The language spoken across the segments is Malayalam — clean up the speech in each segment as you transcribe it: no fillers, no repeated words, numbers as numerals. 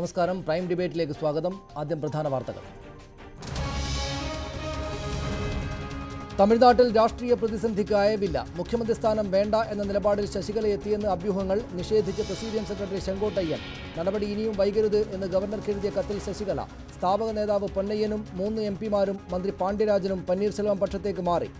നമസ്കാരം. പ്രൈം ഡിബേറ്റിലേക്ക് സ്വാഗതം. ആദ്യം പ്രധാന വാർത്തകൾ. തമിഴ്നാട്ടിൽ രാഷ്ട്രീയ പ്രതിസന്ധിക്ക് അയവില്ല. മുഖ്യമന്ത്രി സ്ഥാനം വേണ്ട എന്ന നിലപാടിൽ ശശികല എത്തിയെന്ന് അഭ്യൂഹങ്ങൾ നിഷേധിച്ച പ്രസിഡിയം സെക്രട്ടറി ചെങ്കോട്ടയ്യൻ. നടപടി ഇനിയും വൈകരുത് എന്ന് ഗവർണർക്ക് എഴുതിയ കത്തിൽ ശശികല. സ്ഥാപക നേതാവ് പൊന്നയ്യനും 3 എംപിമാരും മന്ത്രി പാണ്ഡ്യരാജനും പന്നീർസെൽവം പക്ഷത്തേക്ക് മാറി.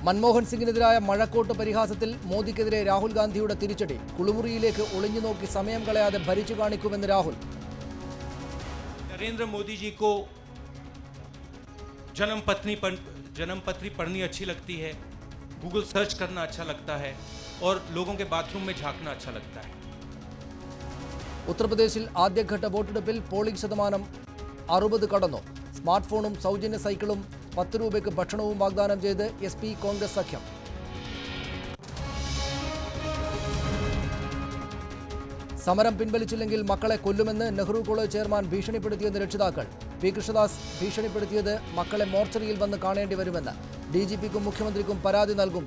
മൻമോഹൻ സിംഗിനെതിരായ മഴക്കോട്ട് പരിഹാസത്തിൽ മോദിക്കെതിരെ രാഹുൽ ഗാന്ധിയുടെ തിരിച്ചടി. കുളിമുറിയിലേക്ക് ഒളിഞ്ഞു നോക്കി സമയം കളയാതെ ഭരിച്ചു കാണിക്കുമെന്ന് രാഹുൽ. नरेंद्र मोदी जी को जन्मपत्री पढ़नी अच्छी लगती है, गूगल सर्च करना अच्छा लगता है और लोगों के बाथरूम में झांकना अच्छा लगता है. ഉത്തർപ്രദേശിൽ ആദ്യഘട്ട വോട്ടെടുപ്പിൽ പോളിംഗ് ശതമാനം 60 കടന്നു. സ്മാർട്ട് ഫോണും സൗജന്യ സൈക്കിളും 10 രൂപയ്ക്ക് ഭക്ഷണവും വാഗ്ദാനം ചെയ്ത് SP കോൺഗ്രസ് സഖ്യം. സമരം പിൻവലിച്ചില്ലെങ്കിൽ മക്കളെ കൊല്ലുമെന്ന് നെഹ്റു കോളേജ് ചെയർമാൻ ഭീഷണിപ്പെടുത്തിയെന്ന് രക്ഷിതാക്കൾ. പി കൃഷ്ണദാസ് ഭീഷണിപ്പെടുത്തിയത് മക്കളെ മോർച്ചറിയിൽ വന്ന് കാണേണ്ടി വരുമെന്ന്. DGPക്കും മുഖ്യമന്ത്രിക്കും പരാതി നൽകും.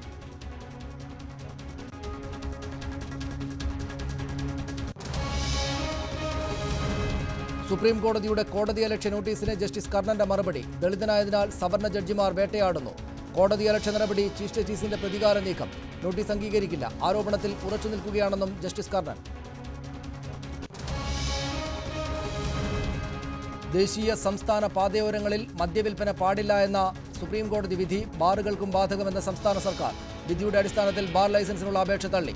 സുപ്രീം കോടതിയുടെ കോടതിയലക്ഷ്യ നോട്ടീസിന് ജസ്റ്റിസ് കർണന്റെ മറുപടി. ദളിതനായതിനാൽ സവർണ ജഡ്ജിമാർ വേട്ടയാടുന്നു. കോടതിയലക്ഷ്യ നടപടി ചീഫ് ജസ്റ്റിസിന്റെ പ്രതികാര നീക്കം. നോട്ടീസ് അംഗീകരിക്കില്ല. ആരോപണത്തിൽ ഉറച്ചു നിൽക്കുകയാണെന്നും ജസ്റ്റിസ് കർണൻ. ദേശീയ സംസ്ഥാന പാതയോരങ്ങളിൽ മദ്യവിൽപ്പന പാടില്ല എന്ന സുപ്രീം കോടതി വിധി ബാറുകൾക്കും ബാധകമെന്ന സംസ്ഥാന സർക്കാർ. വിധിയുടെ അടിസ്ഥാനത്തിൽ ബാർ ലൈസൻസിനുള്ള അപേക്ഷ തള്ളി.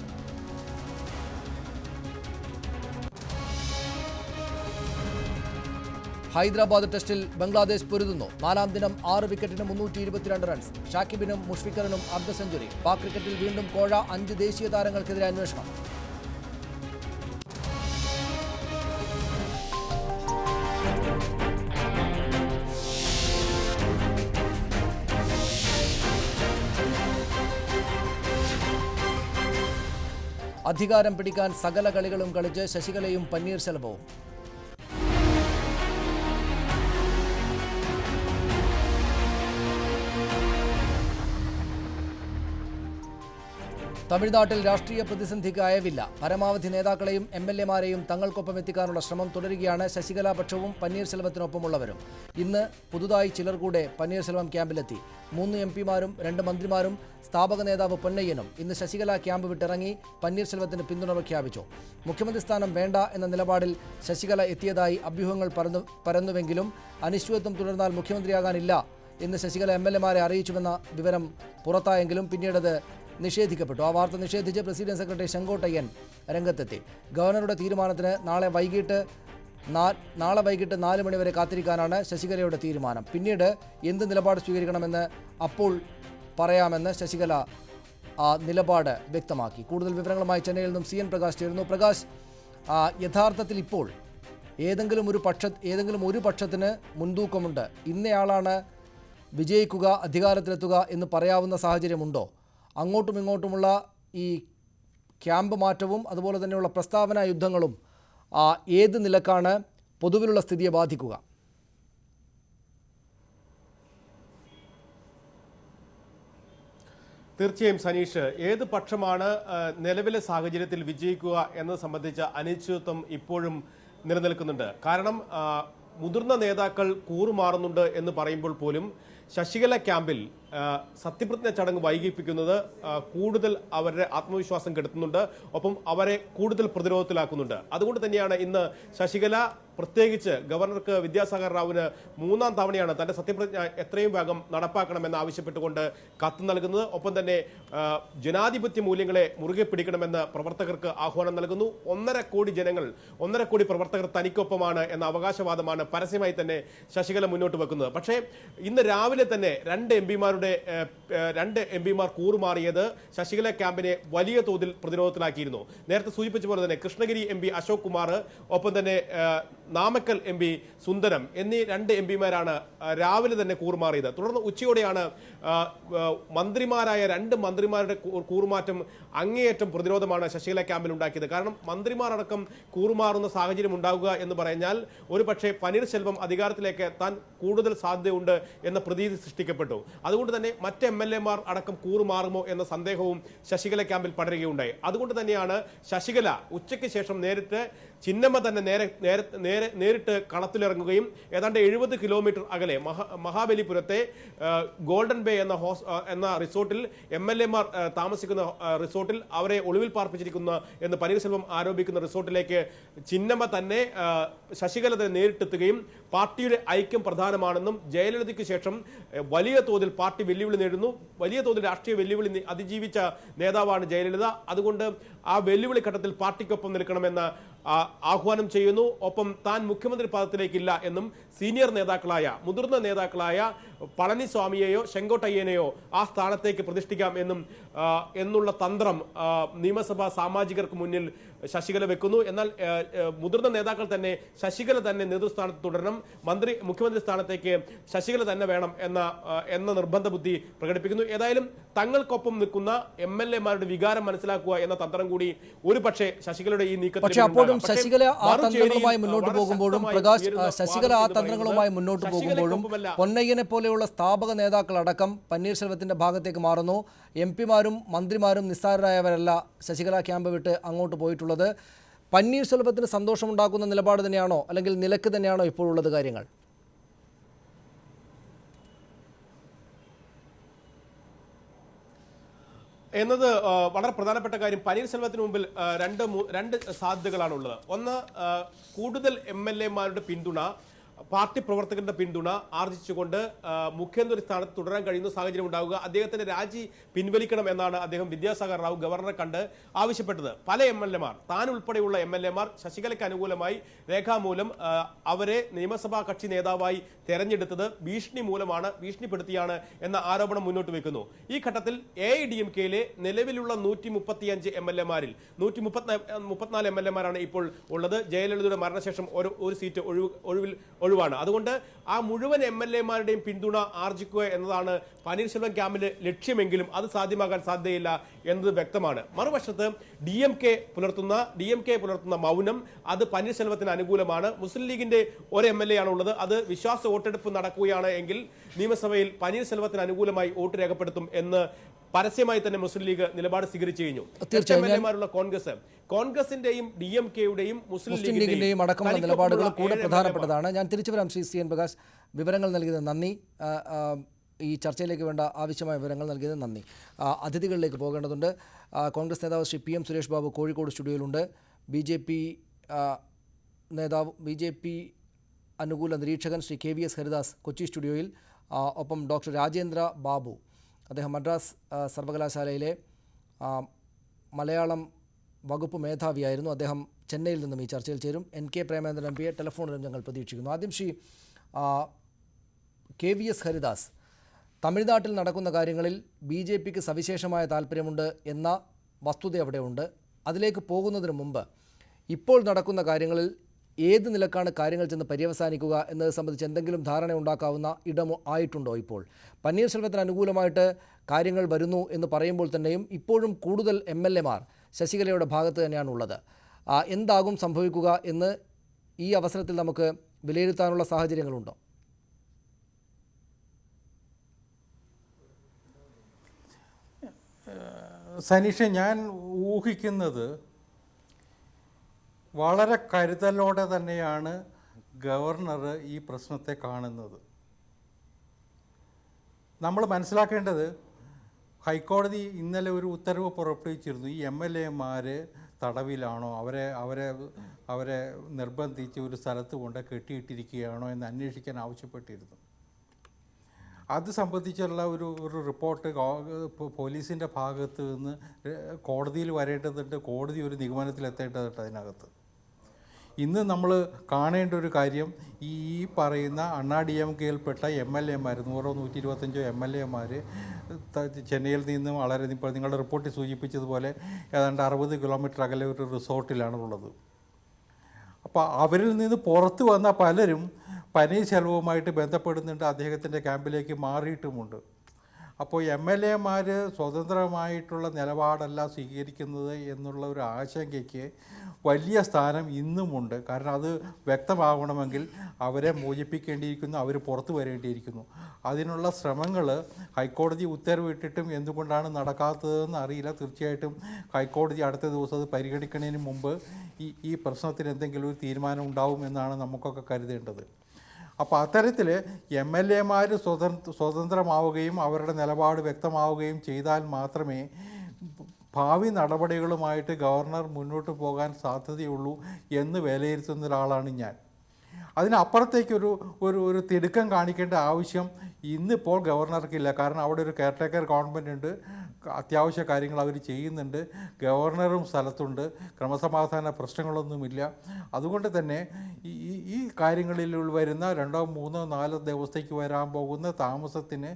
ഹൈദരാബാദ് ടെസ്റ്റിൽ ബംഗ്ലാദേശ് പൊരുതുന്നു. 4ാം ദിനം 6 വിക്കറ്റിന് 322 റൺസ്. ഷാക്കിബിനും മുഷ്ഫിഖറിനും അർദ്ധ സെഞ്ചുറി. പാക് ക്രിക്കറ്റിൽ വീണ്ടും കോഴ. 5 ദേശീയ താരങ്ങൾക്കെതിരെ അന്വേഷണം. അധികാരം പിടിക്കാൻ സകല കളികളും കളിച്ച് ശശികലയും പന്നീർസെൽവവും. തമിഴ്നാട്ടിൽ രാഷ്ട്രീയ പ്രതിസന്ധിക്ക് അയവില്ല. പരമാവധി നേതാക്കളെയും MLA-മാരെയും തങ്ങൾക്കൊപ്പം എത്തിക്കാനുള്ള ശ്രമം തുടരുകയാണ് ശശികല പക്ഷവും പന്നീർസെൽവത്തിനൊപ്പമുള്ളവരും. ഇന്ന് പുതുതായി ചിലർ കൂടെ പന്നീർസെൽവം ക്യാമ്പിലെത്തി. 3 എംപിമാരും 2 മന്ത്രിമാരും സ്ഥാപക നേതാവ് പൊന്നയ്യനും ഇന്ന് ശശികല ക്യാമ്പ് വിട്ടിറങ്ങി പന്നീർസെൽവത്തിന് പിന്തുണ പ്രഖ്യാപിച്ചു. മുഖ്യമന്ത്രി സ്ഥാനം വേണ്ട എന്ന നിലപാടിൽ ശശികല എത്തിയതായി അഭ്യൂഹങ്ങൾ പരന്നുവെങ്കിലും അനിശ്ചിതത്വം തുടർന്നാൽ മുഖ്യമന്ത്രിയാകാനില്ല എന്ന് ശശികല MLA-മാരെ അറിയിച്ചുവെന്ന വിവരം പുറത്തായെങ്കിലും പിന്നീടത് നിഷേധിക്കപ്പെട്ടു. ആ വാർത്ത നിഷേധിച്ച് പ്രസിഡന്റ് സെക്രട്ടറി ചെങ്കോട്ടയ്യൻ രംഗത്തെത്തി. ഗവർണറുടെ തീരുമാനത്തിന് നാളെ വൈകിട്ട് 4 മണിവരെ കാത്തിരിക്കാനാണ് ശശികലയുടെ തീരുമാനം. പിന്നീട് എന്ത് നിലപാട് സ്വീകരിക്കണമെന്ന് അപ്പോൾ പറയാമെന്ന് ശശികല നിലപാട് വ്യക്തമാക്കി. കൂടുതൽ വിവരങ്ങളുമായി ചെന്നൈയിൽ നിന്നും CN പ്രകാശ് ചേരുന്നു. പ്രകാശ്, യഥാർത്ഥത്തിൽ ഇപ്പോൾ ഏതെങ്കിലും ഒരു പക്ഷത്തിന് മുൻതൂക്കമുണ്ട്, ഇന്നയാളാണ് വിജയിക്കുക, അധികാരത്തിലെത്തുക എന്ന് പറയാവുന്ന സാഹചര്യമുണ്ടോ? അങ്ങോട്ടും ഇങ്ങോട്ടുമുള്ള ഈ ക്യാമ്പ് മാറ്റവും അതുപോലെ തന്നെയുള്ള പ്രസ്താവന യുദ്ധങ്ങളും ഏത് നിലക്കാണ് പൊതുവിലുള്ള സ്ഥിതിയെ ബാധിക്കുക? തീർച്ചയായും സനീഷ്, ഏത് പക്ഷമാണ് നിലവിലെ സാഹചര്യത്തിൽ വിജയിക്കുക എന്നത് സംബന്ധിച്ച അനിശ്ചിതത്വം ഇപ്പോഴും നിലനിൽക്കുന്നുണ്ട്. കാരണം മുതിർന്ന നേതാക്കൾ കൂറുമാറുന്നുണ്ട് എന്ന് പറയുമ്പോൾ പോലും ശശികല ക്യാമ്പിൽ സത്യപ്രതിജ്ഞ ചടങ്ങ് വൈകിപ്പിക്കുന്നത് കൂടുതൽ അവരുടെ ആത്മവിശ്വാസം കെടുത്തുന്നുണ്ട്. ഒപ്പം അവരെ കൂടുതൽ പ്രതിരോധത്തിലാക്കുന്നുണ്ട്. അതുകൊണ്ട് തന്നെയാണ് ഇന്ന് ശശികല പ്രത്യേകിച്ച് ഗവർണർക്ക് വിദ്യാസാഗർ റാവുവിന് 3ാം തവണയാണ് തൻ്റെ സത്യപ്രതിജ്ഞ എത്രയും വേഗം നടപ്പാക്കണമെന്ന് ആവശ്യപ്പെട്ടുകൊണ്ട് കത്ത് നൽകുന്നത്. ഒപ്പം തന്നെ ജനാധിപത്യ മൂല്യങ്ങളെ മുറുകെ പിടിക്കണമെന്ന് പ്രവർത്തകർക്ക് ആഹ്വാനം നൽകുന്നു. 1.5 കോടി ജനങ്ങൾ, 1.5 കോടി പ്രവർത്തകർ തനിക്കൊപ്പമാണ് എന്ന അവകാശവാദമാണ് പരസ്യമായി തന്നെ ശശികല മുന്നോട്ട് വെക്കുന്നത്. പക്ഷേ ഇന്ന് രാവിലെ തന്നെ 2 എംപിമാർ കൂറുമാറിയത് ശശികല ക്യാമ്പിനെ വലിയ തോതിൽ പ്രതിരോധത്തിലാക്കിയിരുന്നു. നേരത്തെ സൂചിപ്പിച്ച പോലെ തന്നെ കൃഷ്ണഗിരി MP അശോക് കുമാർ, ഒപ്പം തന്നെ നാമക്കൽ MP സുന്ദരം എന്നീ 2 എംപിമാരാണ് രാവിലെ തന്നെ കൂറുമാറിയത്. തുടർന്ന് ഉച്ചയോടെയാണ് മന്ത്രിമാരായ 2 മന്ത്രിമാരുടെ കൂറുമാറ്റം അങ്ങേയറ്റം പ്രതിരോധമാണ് ശശികല ക്യാമ്പിൽ ഉണ്ടാക്കിയത്. കാരണം മന്ത്രിമാരടക്കം കൂറുമാറുന്ന സാഹചര്യം ഉണ്ടാവുക എന്ന് പറഞ്ഞാൽ ഒരു പക്ഷേ പന്നീർസെൽവം അധികാരത്തിലേക്ക് എത്താൻ കൂടുതൽ സാധ്യതയുണ്ട് എന്ന പ്രതീതി സൃഷ്ടിക്കപ്പെട്ടു. അതുകൊണ്ട് അതുകൊണ്ട് തന്നെ മറ്റ് MLA-മാർ അടക്കം കൂറുമാറുമോ എന്ന സന്ദേഹവും ശശികല ക്യാമ്പിൽ പടരുകയുണ്ടായി. അതുകൊണ്ട് തന്നെയാണ് ശശികല ഉച്ചയ്ക്ക് ശേഷം നേരിട്ട് ചിന്നമ്മ തന്നെ നേരിട്ട് കളത്തിലിറങ്ങുകയും ഏതാണ്ട് 70 കിലോമീറ്റർ അകലെ മഹാബലിപുരത്തെ ഗോൾഡൻ ബേ എന്ന റിസോർട്ടിൽ MLA-മാർ താമസിക്കുന്ന റിസോർട്ടിൽ അവരെ ഒളിവിൽ പാർപ്പിച്ചിരിക്കുന്ന എന്ന് പനീർശെൽവം ആരോപിക്കുന്ന റിസോർട്ടിലേക്ക് ചിന്നമ്മ തന്നെ ശശികല തന്നെ നേരിട്ടെത്തുകയും പാർട്ടിയുടെ ഐക്യം പ്രധാനമാണെന്നും ജയലളിതയ്ക്ക് ശേഷം വലിയ തോതിൽ പാർട്ടി വെല്ലുവിളി നേടുന്നു, വലിയ തോതിൽ രാഷ്ട്രീയ വെല്ലുവിളി അതിജീവിച്ച നേതാവാണ് ജയലളിത. അതുകൊണ്ട് ആ വെല്ലുവിളി ഘട്ടത്തിൽ പാർട്ടിക്കൊപ്പം നിൽക്കണമെന്ന് ആഹ്വാനം ചെയ്യുന്നു. ഒപ്പം താൻ മുഖ്യമന്ത്രി പദത്തിലേക്കില്ല എന്നും സീനിയർ നേതാക്കളായ മുതിർന്ന നേതാക്കളായ പളനിസ്വാമിയെയോ ചെങ്കോട്ടയ്യനെയോ ആ സ്ഥാനത്തേക്ക് പ്രതിഷ്ഠിക്കാം എന്നുള്ള തന്ത്രം നിയമസഭാ സാമാജികർക്ക് മുന്നിൽ ശശികല വെക്കുന്നു. എന്നാൽ മുതിർന്ന നേതാക്കൾ തന്നെ ശശികല തന്നെ നേതൃസ്ഥാനത്ത് തുടരണം, മുഖ്യമന്ത്രി സ്ഥാനത്തേക്ക് ശശികല തന്നെ വേണം എന്ന നിർബന്ധ ബുദ്ധി പ്രകടിപ്പിക്കുന്നു. ഏതായാലും തങ്ങൾക്കൊപ്പം നിൽക്കുന്ന MLA-മാരുടെ വികാരം മനസ്സിലാക്കുക എന്ന തന്ത്രം കൂടി ഒരുപക്ഷെ ശശികലയുടെ ഈ നീക്കത്തിൽ ശശികല ആ തന്ത്രങ്ങളുമായി മുന്നോട്ട് പോകുമ്പോഴും ശശികല ആ തന്ത്രങ്ങളുമായി മുന്നോട്ട് പോകുമ്പോഴും പൊന്നയ്യനെ പോലെയുള്ള സ്ഥാപക നേതാക്കളടക്കം പന്നീർശെൽവത്തിന്റെ ഭാഗത്തേക്ക് മാറുന്നു. MP-മാരും മന്ത്രിമാരും നിസ്സാരരായവരല്ല ശശികല ക്യാമ്പ് വിട്ട് അങ്ങോട്ട് പോയിട്ടുള്ളത്. പന്നീർശെൽവത്തിന് സന്തോഷമുണ്ടാക്കുന്ന നിലപാട് തന്നെയാണോ അല്ലെങ്കിൽ നിലക്ക് തന്നെയാണോ ഇപ്പോഴുള്ളത് കാര്യങ്ങൾ? എന്നത് വളരെ പ്രധാനപ്പെട്ട കാര്യം. പനീർശെൽവത്തിന് മുമ്പിൽ രണ്ട് സാധ്യതകളാണുള്ളത്. ഒന്ന്, കൂടുതൽ MLA-മാരുടെ പിന്തുണ, പാർട്ടി പ്രവർത്തകരുടെ പിന്തുണ ആർജിച്ചുകൊണ്ട് മുഖ്യമന്ത്രി സ്ഥാനത്ത് തുടരാൻ കഴിയുന്ന സാഹചര്യം ഉണ്ടാവുക. അദ്ദേഹത്തിന്റെ രാജി പിൻവലിക്കണം എന്നാണ് അദ്ദേഹം വിദ്യാസാഗർ റാവു ഗവർണറെ കണ്ട് ആവശ്യപ്പെട്ടത്. പല MLA-മാർ, താൻ ഉൾപ്പെടെയുള്ള MLA-മാർ ശശികലയ്ക്ക് അനുകൂലമായി രേഖാമൂലം അവരെ നിയമസഭാ കക്ഷി നേതാവായി തെരഞ്ഞെടുത്തത് ഭീഷണിപ്പെടുത്തിയാണ് എന്ന ആരോപണം മുന്നോട്ട് വെക്കുന്നു. ഈ ഘട്ടത്തിൽ AIDMK-യിലെ നിലവിലുള്ള 135 MLA-മാരിൽ 134 MLA-മാരാണ് ഇപ്പോൾ ഉള്ളത്. ജയലളിതയുടെ മരണശേഷം ഒരു സീറ്റ് ഒഴിവാണ്. അതുകൊണ്ട് ആ മുഴുവൻ MLA-മാരുടെയും പിന്തുണ ആർജിക്കുക എന്നതാണ് പനീർശെൽവം ക്യാമ്പിന്റെ ലക്ഷ്യമെങ്കിലും അത് സാധ്യമാകാൻ സാധ്യതയില്ല എന്നത് വ്യക്തമാണ്. മറുവശത്ത് DMK പുലർത്തുന്ന മൗനം അത് പനീർശെൽവത്തിന് അനുകൂലമാണ്. മുസ്ലിം ലീഗിന്റെ ഒരു MLA ആണുള്ളത്. അത് വിശ്വാസ വോട്ടെടുപ്പ് നടക്കുകയാണ് എങ്കിൽ നിയമസഭയിൽ പനീർശെൽവത്തിന് അനുകൂലമായി വോട്ട് രേഖപ്പെടുത്തും എന്ന് പരസ്യമായി തന്നെ മുസ്ലിം ലീഗ് നിലപാട് സ്വീകരിച്ചു കഴിഞ്ഞു. MLA-മാരുള്ള കോൺഗ്രസിന്റെയും DMK-യുടെയും മുസ്ലിം ലീഗിന്റെയും അടക്കമുള്ള നിലപാടുകൾ കൂടെ പ്രധാനപ്പെട്ടതാണ്. ഞാൻ തിരിച്ചു വരാം. ശ്രീ CN പ്രകാശ്, വിവരങ്ങൾ നൽകിയത് നന്ദി. ഈ ചർച്ചയിലേക്ക് വേണ്ട ആവശ്യമായ വിവരങ്ങൾ നൽകിയത് നന്ദി. അതിഥികളിലേക്ക് പോകേണ്ടതുണ്ട്. കോൺഗ്രസ് നേതാവ് ശ്രീ PM സുരേഷ് ബാബു കോഴിക്കോട് സ്റ്റുഡിയോയിലുണ്ട്. BJP അനുകൂല നിരീക്ഷകൻ ശ്രീ KVS ഹരിദാസ് കൊച്ചി സ്റ്റുഡിയോയിൽ, ഒപ്പം ഡോക്ടർ രാജേന്ദ്ര ബാബു, അദ്ദേഹം മദ്രാസ് സർവകലാശാലയിലെ മലയാളം വകുപ്പ് മേധാവിയായിരുന്നു. അദ്ദേഹം ചെന്നൈയിൽ നിന്നും ഈ ചർച്ചയിൽ ചേരും. NK പ്രേമേന്ദ്രൻ MP-യെ ടെലിഫോണിലും ഞങ്ങൾ പ്രതീക്ഷിക്കുന്നു. ആദ്യം ശ്രീ KVS ഹരിദാസ്, തമിഴ്നാട്ടിൽ നടക്കുന്ന കാര്യങ്ങളിൽ BJPക്ക് സവിശേഷമായ താല്പര്യമുണ്ട് എന്ന വസ്തുത അവിടെയുണ്ട്. അതിലേക്ക് പോകുന്നതിന് മുമ്പ് ഇപ്പോൾ നടക്കുന്ന കാര്യങ്ങളിൽ ഏത് നിലക്കാണ് കാര്യങ്ങൾ ചെന്ന് പര്യവസാനിക്കുക എന്നത് സംബന്ധിച്ച് എന്തെങ്കിലും ധാരണ ഉണ്ടാക്കാവുന്ന ഇടമോ ആയിട്ടുണ്ടോ? ഇപ്പോൾ പന്നീർശെൽവത്തിന് അനുകൂലമായിട്ട് കാര്യങ്ങൾ വരുന്നു എന്ന് പറയുമ്പോൾ തന്നെയും ഇപ്പോഴും കൂടുതൽ MLA-മാർ ശശികലയുടെ ഭാഗത്ത് തന്നെയാണുള്ളത്. എന്താകും സംഭവിക്കുക എന്ന് ഈ അവസരത്തിൽ നമുക്ക് വിലയിരുത്താനുള്ള സാഹചര്യങ്ങളുണ്ടോ? സനീഷ്, ഞാൻ ഊഹിക്കുന്നത് വളരെ കരുതലോടെ തന്നെയാണ് ഗവർണർ ഈ പ്രശ്നത്തെ കാണുന്നത്. നമ്മൾ മനസ്സിലാക്കേണ്ടത്, ഹൈക്കോടതി ഇന്നലെ ഒരു ഉത്തരവ് പുറപ്പെടുവിച്ചിരുന്നു. ഈ MLA-മാർ തടവിലാണോ, അവരെ നിർബന്ധിച്ച് ഒരു സ്ഥലത്ത് കൊണ്ട് കെട്ടിയിട്ടിരിക്കുകയാണോ എന്ന് അന്വേഷിക്കാൻ ആവശ്യപ്പെട്ടിരുന്നു. അത് സംബന്ധിച്ചുള്ള ഒരു റിപ്പോർട്ട് പോലീസിൻ്റെ ഭാഗത്ത് നിന്ന് കോടതിയിൽ വരേണ്ടതുണ്ട്. കോടതി ഒരു നിഗമനത്തിലെത്തേണ്ടതുണ്ട് അതിനകത്ത്. ഇന്ന് നമ്മൾ കാണേണ്ട ഒരു കാര്യം, ഈ പറയുന്ന അണ്ണാ DMK-യിൽപ്പെട്ട MLA-മാർ 100-125 MLA-മാർ ചെന്നൈയിൽ നിന്നും വളരെ, ഇപ്പോൾ നിങ്ങളുടെ റിപ്പോർട്ടിൽ സൂചിപ്പിച്ചതുപോലെ ഏതാണ്ട് 60 കിലോമീറ്റർ അകലെ ഒരു റിസോർട്ടിലാണുള്ളത്. അപ്പോൾ അവരിൽ നിന്ന് പുറത്തു വന്ന പലരും പനീർശെൽവവുമായിട്ട് ബന്ധപ്പെടുന്നുണ്ട്, അദ്ദേഹത്തിൻ്റെ ക്യാമ്പിലേക്ക് മാറിയിട്ടുമുണ്ട്. അപ്പോൾ എം എൽ എമാർ സ്വതന്ത്രമായിട്ടുള്ള നിലപാടല്ല സ്വീകരിക്കുന്നത് എന്നുള്ള ഒരു ആശങ്കയ്ക്ക് വലിയ സ്ഥാനം ഇന്നുമുണ്ട്. കാരണം അത് വ്യക്തമാകണമെങ്കിൽ അവരെ മോചിപ്പിക്കേണ്ടിയിരിക്കുന്നു, അവർ പുറത്തു വരേണ്ടിയിരിക്കുന്നു. അതിനുള്ള ശ്രമങ്ങൾ ഹൈക്കോടതി ഉത്തരവിട്ടിട്ടും എന്തുകൊണ്ടാണ് നടക്കാത്തതെന്ന് അറിയില്ല. തീർച്ചയായിട്ടും ഹൈക്കോടതി അടുത്ത ദിവസം അത് പരിഗണിക്കുന്നതിന് മുമ്പ് ഈ പ്രശ്നത്തിന് എന്തെങ്കിലും ഒരു തീരുമാനം ഉണ്ടാവുമെന്നാണ് നമുക്കൊക്കെ കരുതേണ്ടത്. അപ്പോൾ അത്തരത്തിൽ എം എൽ എമാർ സ്വതന്ത്രമാവുകയും അവരുടെ നിലപാട് വ്യക്തമാവുകയും ചെയ്താൽ മാത്രമേ ഭാവി നടപടികളുമായിട്ട് ഗവർണർ മുന്നോട്ട് പോകാൻ സാധ്യതയുള്ളൂ എന്ന് വിലയിരുത്തുന്ന ഒരാളാണ് ഞാൻ. അതിനപ്പുറത്തേക്കൊരു ഒരു തിടുക്കം കാണിക്കേണ്ട ആവശ്യം ഇന്നിപ്പോൾ ഗവർണർക്കില്ല. കാരണം അവിടെ ഒരു കെയർടേക്കർ ഗവൺമെൻറ് ഉണ്ട്, അത്യാവശ്യ കാര്യങ്ങൾ അവർ ചെയ്യുന്നുണ്ട്, ഗവർണറും സ്ഥലത്തുണ്ട്, ക്രമസമാധാന പ്രശ്നങ്ങളൊന്നുമില്ല. അതുകൊണ്ട് തന്നെ ഈ കാര്യങ്ങളിൽ വരുന്ന 2, 3, 4 ദിവസത്തേക്ക് വരാൻ പോകുന്ന താമസത്തിന്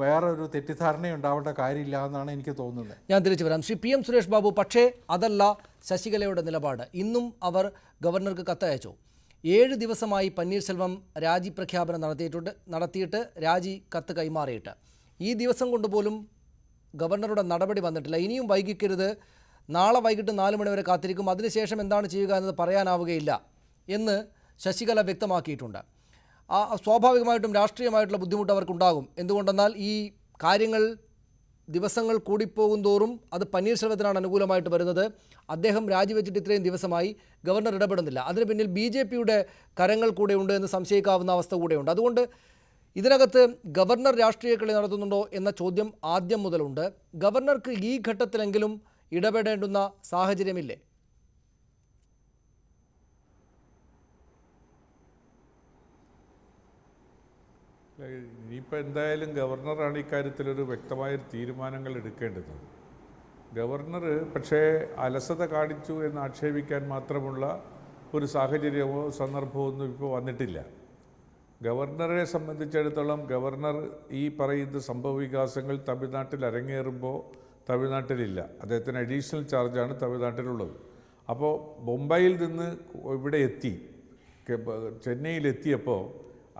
വേറെ ഒരു തെറ്റിദ്ധാരണ ഉണ്ടാവേണ്ട കാര്യമില്ല എന്നാണ് എനിക്ക് തോന്നുന്നത്. ഞാൻ തിരിച്ചു വരാം. ശ്രീ PM സുരേഷ് ബാബു, പക്ഷേ അതല്ല ശശികലയുടെ നിലപാട്. ഇന്നും അവർ ഗവർണർക്ക് കത്തയച്ചു. 7 ദിവസമായി പന്നീർസെൽവം രാജി പ്രഖ്യാപനം നടത്തിയിട്ട് രാജി കത്ത് കൈമാറിയിട്ട് ഈ ദിവസം കൊണ്ടുപോലും ഗവർണറുടെ നടപടി വന്നിട്ടില്ല. ഇനിയും വൈകിക്കരുത്, നാളെ വൈകിട്ട് 4 മണി വരെ കാത്തിരിക്കും, അതിനുശേഷം എന്താണ് ചെയ്യുക എന്നത് പറയാനാവുകയില്ല എന്ന് ശശികല വ്യക്തമാക്കിയിട്ടുണ്ട്. സ്വാഭാവികമായിട്ടും രാഷ്ട്രീയമായിട്ടുള്ള ബുദ്ധിമുട്ട് അവർക്കുണ്ടാകും. എന്തുകൊണ്ടെന്നാൽ ഈ കാര്യങ്ങൾ ദിവസങ്ങൾ കൂടിപ്പോകും തോറും അത് പന്നീർസെൽവത്തിനാണ് അനുകൂലമായിട്ട് വരുന്നത്. അദ്ദേഹം രാജിവെച്ചിട്ട് ഇത്രയും ദിവസമായി, ഗവർണർ ഇടപെടുന്നില്ല. അതിന് പിന്നിൽ BJPയുടെ കരങ്ങൾ കൂടെയുണ്ട് എന്ന് സംശയിക്കാവുന്ന അവസ്ഥ കൂടെയുണ്ട്. അതുകൊണ്ട് ഇതിനകത്ത് ഗവർണർ രാഷ്ട്രീയ കളി നടത്തുന്നുണ്ടോ എന്ന ചോദ്യം ആദ്യം മുതലുണ്ട്. ഗവർണർക്ക് ഈ ഘട്ടത്തിലെങ്കിലും ഇടപെടേണ്ടുന്ന സാഹചര്യമില്ലേ? ഇനിയിപ്പോൾ എന്തായാലും ഗവർണറാണ് ഇക്കാര്യത്തിലൊരു വ്യക്തമായ തീരുമാനങ്ങൾ എടുക്കേണ്ടത്. ഗവർണർ പക്ഷേ അലസത കാണിച്ചു എന്ന് ആക്ഷേപിക്കാൻ മാത്രമുള്ള ഒരു സാഹചര്യമോ സന്ദർഭമോ ഒന്നും ഇപ്പോൾ വന്നിട്ടില്ല. ഗവർണറെ സംബന്ധിച്ചിടത്തോളം ഗവർണർ ഈ പറയുന്ന സംഭവവികാസങ്ങൾ തമിഴ്നാട്ടിൽ അരങ്ങേറുമ്പോൾ തമിഴ്നാട്ടിലില്ല. അദ്ദേഹത്തിന് അഡീഷണൽ ചാർജാണ് തമിഴ്നാട്ടിലുള്ളത്. അപ്പോൾ ബൊംബൈയിൽ നിന്ന് ഇവിടെ എത്തി, ചെന്നൈയിലെത്തിയപ്പോൾ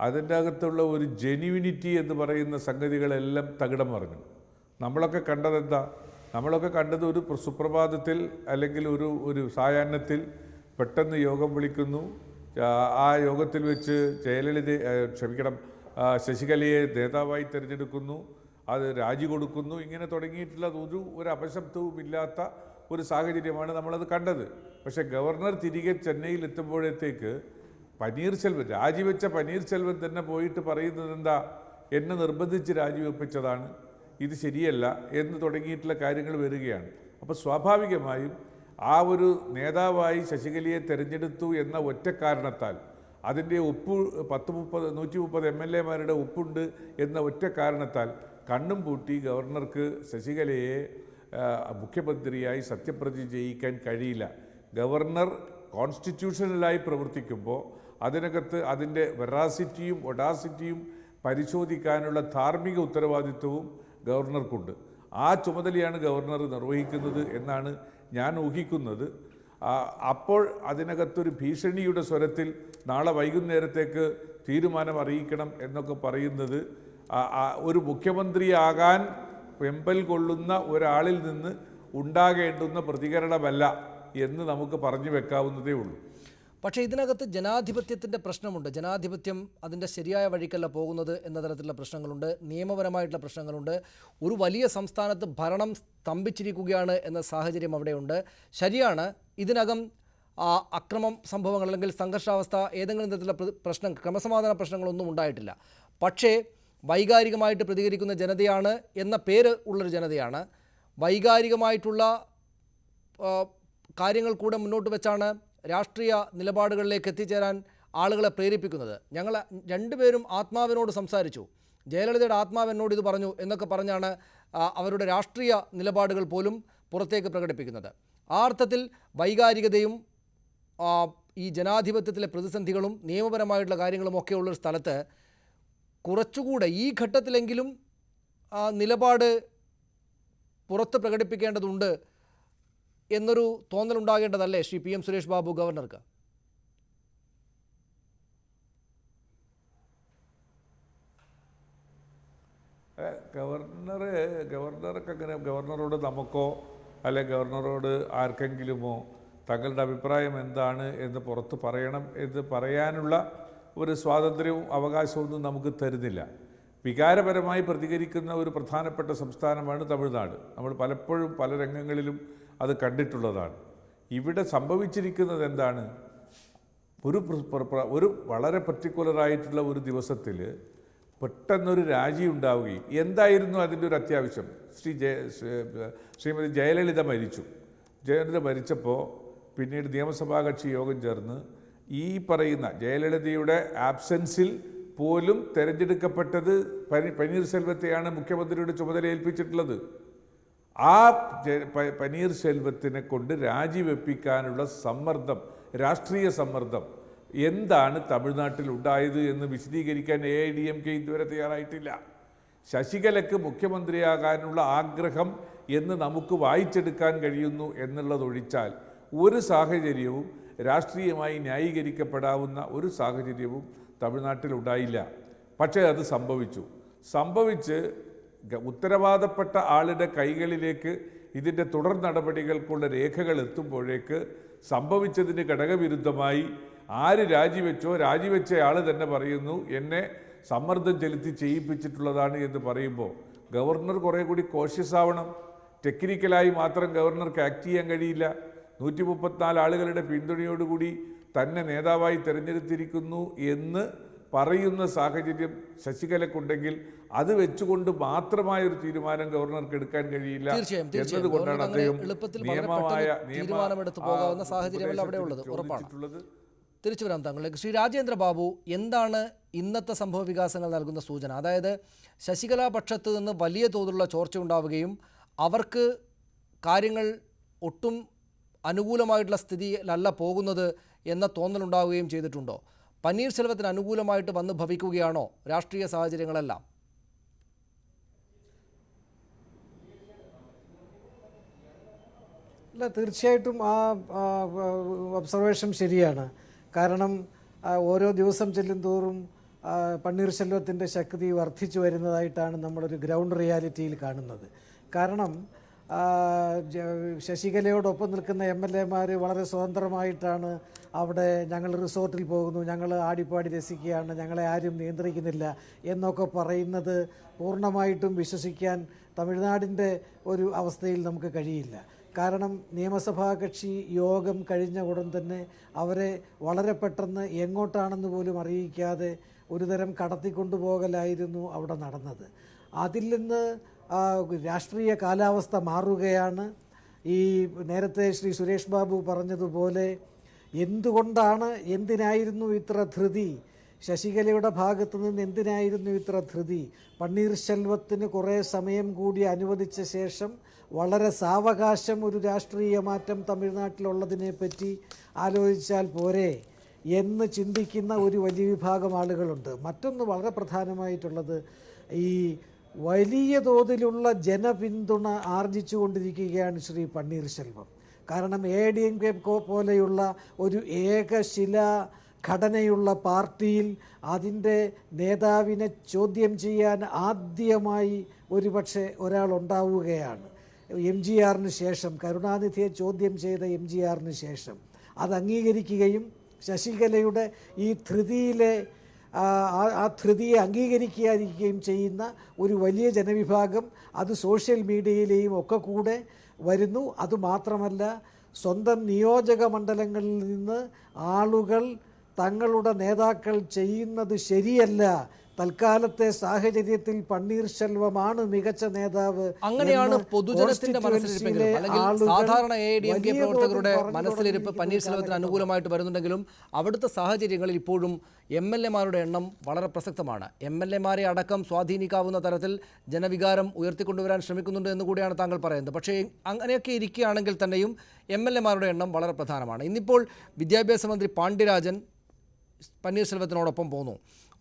അതിൻ്റെ അകത്തുള്ള ഒരു ജെന്യൂനിറ്റി എന്ന് പറയുന്ന സംഗതികളെല്ലാം തകിടം മറിഞ്ഞു. നമ്മളൊക്കെ കണ്ടതെന്താ? നമ്മളൊക്കെ കണ്ടത് ഒരു സുപ്രഭാതത്തിൽ അല്ലെങ്കിൽ ഒരു സായാഹ്നത്തിൽ പെട്ടെന്ന് യോഗം വിളിക്കുന്നു, ആ യോഗത്തിൽ വെച്ച് ശശികലയെ നേതാവായി തിരഞ്ഞെടുക്കുന്നു, അത് രാജി കൊടുക്കുന്നു. ഇങ്ങനെ തുടങ്ങിയിട്ടുള്ള ഒരു അപശബ്ദവുമില്ലാത്ത ഒരു സാഹചര്യമാണ് നമ്മളത് കണ്ടത്. പക്ഷേ ഗവർണർ തിരികെ ചെന്നൈയിൽ എത്തുമ്പോഴത്തേക്ക് രാജിവെച്ച പന്നീർസെൽവം തന്നെ പോയിട്ട് പറയുന്നത് എന്താ, എന്നെ നിർബന്ധിച്ച് രാജിവെപ്പിച്ചതാണ്, ഇത് ശരിയല്ല എന്ന് തുടങ്ങിയിട്ടുള്ള കാര്യങ്ങൾ വരികയാണ്. അപ്പോൾ സ്വാഭാവികമായും ആ ഒരു നേതാവായി ശശികലയെ തിരഞ്ഞെടുത്തു എന്ന ഒറ്റ കാരണത്താൽ, അതിൻ്റെ ഒപ്പ് 130 MLA-മാരുടെ ഒപ്പുണ്ട് എന്ന ഒറ്റ കാരണത്താൽ കണ്ണും പൂട്ടി ഗവർണർക്ക് ശശികലയെ മുഖ്യമന്ത്രിയായി സത്യപ്രതിജ്ഞ ചെയ്യിക്കാൻ കഴിയില്ല. ഗവർണർ കോൺസ്റ്റിറ്റ്യൂഷണലായി പ്രവർത്തിക്കുമ്പോൾ അതിനകത്ത് അതിൻ്റെ വെറാസിറ്റിയും ഒഡാസിറ്റിയും പരിശോധിക്കാനുള്ള ധാർമ്മിക ഉത്തരവാദിത്വവും ഗവർണർക്കുണ്ട്. ആ ചുമതലയാണ് ഗവർണർ നിർവഹിക്കുന്നത് എന്നാണ് ഞാൻ ഊഹിക്കുന്നത്. അപ്പോൾ അതിനകത്തൊരു ഭീഷണിയുടെ സ്വരത്തിൽ നാളെ വൈകുന്നേരത്തേക്ക് തീരുമാനം അറിയിക്കണം എന്നൊക്കെ പറയുന്നത് ഒരു മുഖ്യമന്ത്രിയാകാൻ വെമ്പൽ കൊള്ളുന്ന ഒരാളിൽ നിന്ന് ഉണ്ടാകേണ്ടുന്ന പ്രതികരണമല്ല എന്ന് നമുക്ക് പറഞ്ഞു വെക്കാവുന്നതേ ഉള്ളൂ. പക്ഷേ ഇതിനകത്ത് ജനാധിപത്യത്തിൻ്റെ പ്രശ്നമുണ്ട്. ജനാധിപത്യം അതിൻ്റെ ശരിയായ വഴിക്കല്ല പോകുന്നത് എന്ന തരത്തിലുള്ള പ്രശ്നങ്ങളുണ്ട്, നിയമപരമായിട്ടുള്ള പ്രശ്നങ്ങളുണ്ട്. ഒരു വലിയ സംസ്ഥാനത്ത് ഭരണം സ്തംഭിച്ചിരിക്കുകയാണ് എന്ന സാഹചര്യം അവിടെയുണ്ട്. ശരിയാണ്, ഇതിനകം അക്രമം സംഭവങ്ങൾ അല്ലെങ്കിൽ സംഘർഷാവസ്ഥ, ഏതെങ്കിലും തരത്തിലുള്ള പ്രശ്നം, ക്രമസമാധാന പ്രശ്നങ്ങളൊന്നും ഉണ്ടായിട്ടില്ല. പക്ഷേ വൈകാരികമായിട്ട് പ്രതികരിക്കുന്ന ജനതയാണ് എന്ന പേര് ഉള്ളൊരു ജനതയാണ്. വൈകാരികമായിട്ടുള്ള കാര്യങ്ങൾ കൂടെ മുന്നോട്ട് വെച്ചാണ് രാഷ്ട്രീയ നിലപാടുകളിലേക്ക് എത്തിച്ചേരാൻ ആളുകളെ പ്രേരിപ്പിക്കുന്നത്. ഞങ്ങൾ രണ്ടുപേരും ആത്മാവിനോട് സംസാരിച്ചു, ജയലളിതയുടെ ആത്മാവ് എന്നോട് ഇത് പറഞ്ഞു എന്നൊക്കെ പറഞ്ഞാണ് അവരുടെ രാഷ്ട്രീയ നിലപാടുകൾ പോലും പുറത്തേക്ക് പ്രകടിപ്പിക്കുന്നത്. ആ അർത്ഥത്തിൽ വൈകാരികതയും ഈ ജനാധിപത്യത്തിലെ പ്രതിസന്ധികളും നിയമപരമായിട്ടുള്ള കാര്യങ്ങളും ഒക്കെ ഉള്ളൊരു സ്ഥലത്ത് കുറച്ചുകൂടെ ഈ ഘട്ടത്തിലെങ്കിലും നിലപാട് പുറത്ത് പ്രകടിപ്പിക്കേണ്ടതുണ്ട് എന്നൊരു തോന്നലുണ്ടാകേണ്ടതല്ലേ ശ്രീ PM സുരേഷ് ബാബു ഗവർണർക്ക്? ഗവർണർക്ക് അങ്ങനെ ഗവർണറോട് നമുക്കോ അല്ലെ ഗവർണറോട് ആർക്കെങ്കിലുമോ തങ്ങളുടെ അഭിപ്രായം എന്താണ് എന്ന് പുറത്ത് പറയണം എന്ന് പറയാനുള്ള ഒരു സ്വാതന്ത്ര്യവും അവകാശമൊന്നും നമുക്ക് തരുന്നില്ല. വികാരപരമായി പ്രതികരിക്കുന്ന ഒരു പ്രധാനപ്പെട്ട സംസ്ഥാനമാണ് തമിഴ്നാട്. നമ്മൾ പലപ്പോഴും പല രംഗങ്ങളിലും അത് കണ്ടിട്ടുള്ളതാണ്. ഇവിടെ സംഭവിച്ചിരിക്കുന്നത് എന്താണ്? ഒരു വളരെ പർട്ടിക്കുലറായിട്ടുള്ള ഒരു ദിവസത്തിൽ പെട്ടെന്നൊരു രാജി ഉണ്ടാവുകയും എന്തായിരുന്നു അതിൻ്റെ ഒരു അത്യാവശ്യം? ശ്രീമതി ജയലളിത മരിച്ചു. ജയലളിത മരിച്ചപ്പോൾ പിന്നീട് നിയമസഭാ കക്ഷി യോഗം ചേർന്ന് ഈ പറയുന്ന ജയലളിതയുടെ ആബ്സെൻസിൽ പോലും തിരഞ്ഞെടുക്കപ്പെട്ടത് പനീർശെൽവത്തെയാണ് മുഖ്യമന്ത്രിയുടെ ചുമതല ഏൽപ്പിച്ചിട്ടുള്ളത്. ആ പനീർശെൽവത്തിനെ കൊണ്ട് രാജിവെപ്പിക്കാനുള്ള സമ്മർദ്ദം, രാഷ്ട്രീയ സമ്മർദ്ദം എന്താണ് തമിഴ്നാട്ടിൽ ഉണ്ടായത് എന്ന് വിശദീകരിക്കാൻ AIADMK ഇതുവരെ തയ്യാറായിട്ടില്ല. ശശികലയ്ക്ക് മുഖ്യമന്ത്രിയാകാനുള്ള ആഗ്രഹം എന്ന് നമുക്ക് വായിച്ചെടുക്കാൻ കഴിയുന്നു എന്നുള്ളതൊഴിച്ചാൽ ഒരു സാഹചര്യവും രാഷ്ട്രീയമായി ന്യായീകരിക്കപ്പെടാവുന്ന ഒരു സാഹചര്യവും തമിഴ്നാട്ടിൽ ഉണ്ടായില്ല. പക്ഷേ അത് സംഭവിച്ച് ഉത്തരവാദപ്പെട്ട ആളുടെ കൈകളിലേക്ക് ഇതിൻ്റെ തുടർ നടപടികൾക്കുള്ള രേഖകൾ എത്തുമ്പോഴേക്ക് സംഭവിച്ചതിന് ഘടകവിരുദ്ധമായി ആര് രാജിവെച്ച ആൾ തന്നെ പറയുന്നു എന്നെ സമ്മർദ്ദം ചെലുത്തി ചെയ്യിപ്പിച്ചിട്ടുള്ളതാണ് എന്ന് പറയുമ്പോൾ ഗവർണർ കുറേ കൂടി കോഷ്യസ് ആവണം. ടെക്നിക്കലായി മാത്രം ഗവർണർക്ക് ആക്ട് ചെയ്യാൻ കഴിയില്ല. 134 ആളുകളുടെ പിന്തുണയോടുകൂടി തന്നെ നേതാവായി തിരഞ്ഞെടുത്തിരിക്കുന്നു എന്ന് പറയുന്ന സാഹചര്യം ശശികലയ്ക്കുണ്ടെങ്കിൽ അത് വെച്ചുകൊണ്ട് മാത്രമായ ഒരു തീരുമാനം ഗവർണർക്ക് എടുക്കാൻ കഴിയില്ല എന്നതുകൊണ്ടാണ് അദ്ദേഹം തീരുമാനമെടുത്തു പോകാവുന്ന സാഹചര്യമല്ല അവിടെ ഉള്ളത്. ഉറപ്പാണ്. തിരിച്ചു വരാം താങ്കളിലേക്ക്. ശ്രീ രാജേന്ദ്ര ബാബു, എന്താണ് ഇന്നത്തെ സംഭവ വികാസങ്ങൾ നൽകുന്ന സൂചന? അതായത് ശശികല പക്ഷത്ത് നിന്ന് വലിയ തോതിലുള്ള ചോർച്ച ഉണ്ടാവുകയും അവർക്ക് കാര്യങ്ങൾ ഒട്ടും അനുകൂലമായിട്ടുള്ള സ്ഥിതിയിലല്ല പോകുന്നത് എന്ന തോന്നലുണ്ടാവുകയും ചെയ്തിട്ടുണ്ടോ? പനീർശെൽവത്തിന് അനുകൂലമായിട്ട് വന്ന് ഭവിക്കുകയാണോ രാഷ്ട്രീയ സാഹചര്യങ്ങളെല്ലാം? അല്ല, തീർച്ചയായിട്ടും ആ ഒബ്സർവേഷൻ ശരിയാണ്. കാരണം ഓരോ ദിവസം ചെല്ലും തോറും പനീർശെൽവത്തിൻ്റെ ശക്തി വർദ്ധിച്ചു വരുന്നതായിട്ടാണ് നമ്മളൊരു ഗ്രൗണ്ട് റിയാലിറ്റിയിൽ കാണുന്നത്. കാരണം ശശികലയോടൊപ്പം നിൽക്കുന്ന MLA-മാർ വളരെ സ്വതന്ത്രമായിട്ടാണ് അവിടെ ഞങ്ങൾ റിസോർട്ടിൽ പോകുന്നു, ഞങ്ങൾ ആടിപ്പാടി രസിക്കുകയാണ്, ഞങ്ങളെ ആരും നിയന്ത്രിക്കുന്നില്ല എന്നൊക്കെ പറയുന്നത് പൂർണ്ണമായിട്ടും വിശ്വസിക്കാൻ തമിഴ്നാടിൻ്റെ ഒരു അവസ്ഥയിൽ നമുക്ക് കഴിയില്ല. കാരണം നിയമസഭാ കക്ഷി യോഗം കഴിഞ്ഞ ഉടൻ തന്നെ അവരെ വളരെ പെട്ടെന്ന് എങ്ങോട്ടാണെന്ന് പോലും അറിയിക്കാതെ ഒരുതരം കടത്തിക്കൊണ്ടുപോകലായിരുന്നു അവിടെ നടന്നത്. അതിൽ നിന്ന് രാഷ്ട്രീയ കാലാവസ്ഥ മാറുകയാണ്. ഈ നേരത്തെ ശ്രീ സുരേഷ് ബാബു പറഞ്ഞതുപോലെ എന്തിനായിരുന്നു ഇത്ര ധൃതി? ശശികലയുടെ ഭാഗത്തു നിന്ന് എന്തിനായിരുന്നു ഇത്ര ധൃതി? പനീർശെൽവത്തിന് കുറേ സമയം കൂടി അനുവദിച്ച ശേഷം വളരെ സാവകാശം ഒരു രാഷ്ട്രീയ മാറ്റം തമിഴ്നാട്ടിലുള്ളതിനെ പറ്റി ആലോചിച്ചാൽ പോരെ എന്ന് ചിന്തിക്കുന്ന ഒരു വലിയ വിഭാഗം ആളുകളുണ്ട്. മറ്റൊന്ന് വളരെ പ്രധാനമായിട്ടുള്ളത്, ഈ വലിയ തോതിലുള്ള ജനപിന്തുണ ആർജിച്ചുകൊണ്ടിരിക്കുകയാണ് ശ്രീ പനീർശെൽവം. കാരണം AIADMK പോലെയുള്ള ഒരു ഏകശിലാ ഘടനയുള്ള പാർട്ടിയിൽ അതിൻ്റെ നേതാവിനെ ചോദ്യം ചെയ്യാൻ ആദ്യമായി ഒരുപക്ഷെ ഒരാളുണ്ടാവുകയാണ്. MGRന് ശേഷം, കരുണാനിധിയെ ചോദ്യം ചെയ്ത MGRന് ശേഷം അത് അംഗീകരിക്കുകയും ശശികലയുടെ ഈ ധൃതിയിലെ ആ ധൃതിയെ അംഗീകരിക്കാതിരിക്കുകയും ചെയ്യുന്ന ഒരു വലിയ ജനവിഭാഗം അത് സോഷ്യൽ മീഡിയയിലെയും ഒക്കെ കൂടെ വരുന്നു. അതുമാത്രമല്ല, സ്വന്തം നിയോജക മണ്ഡലങ്ങളിൽ നിന്ന് ആളുകൾ തങ്ങളുടെ നേതാക്കൾ ചെയ്യുന്നത് ശരിയല്ല, തൽക്കാലത്തെ സാഹചര്യത്തിൽ പനീർശെൽവമാണ് മികച്ച നേതാവ്, അങ്ങനെയാണ് പൊതുജനത്തിന്റെ മനസ്സിലിരിപ്പ്. അല്ലെങ്കിൽ സാധാരണ AIADMK പ്രവർത്തകരുടെ മനസ്സിലിരിപ്പ് പനീർശെൽവത്തിന് അനുകൂലമായിട്ട് വരുന്നുണ്ടെങ്കിലും അവിടുത്തെ സാഹചര്യങ്ങളിൽ ഇപ്പോഴും MLA-മാരുടെ എണ്ണം വളരെ പ്രസക്തമാണ്. MLA-മാരെ അടക്കം സ്വാധീനിക്കാവുന്ന തരത്തിൽ ജനവികാരം ഉയർത്തിക്കൊണ്ടുവരാൻ ശ്രമിക്കുന്നുണ്ട് എന്ന് കൂടിയാണ് താങ്കൾ പറയുന്നത്. പക്ഷേ അങ്ങനെയൊക്കെ ഇരിക്കുകയാണെങ്കിൽ തന്നെയും MLA-മാരുടെ എണ്ണം വളരെ പ്രധാനമാണ്. ഇന്നിപ്പോൾ വിദ്യാഭ്യാസ മന്ത്രി പാണ്ഡ്യരാജൻ പനീർശെൽവത്തിനോടൊപ്പം പോന്നു.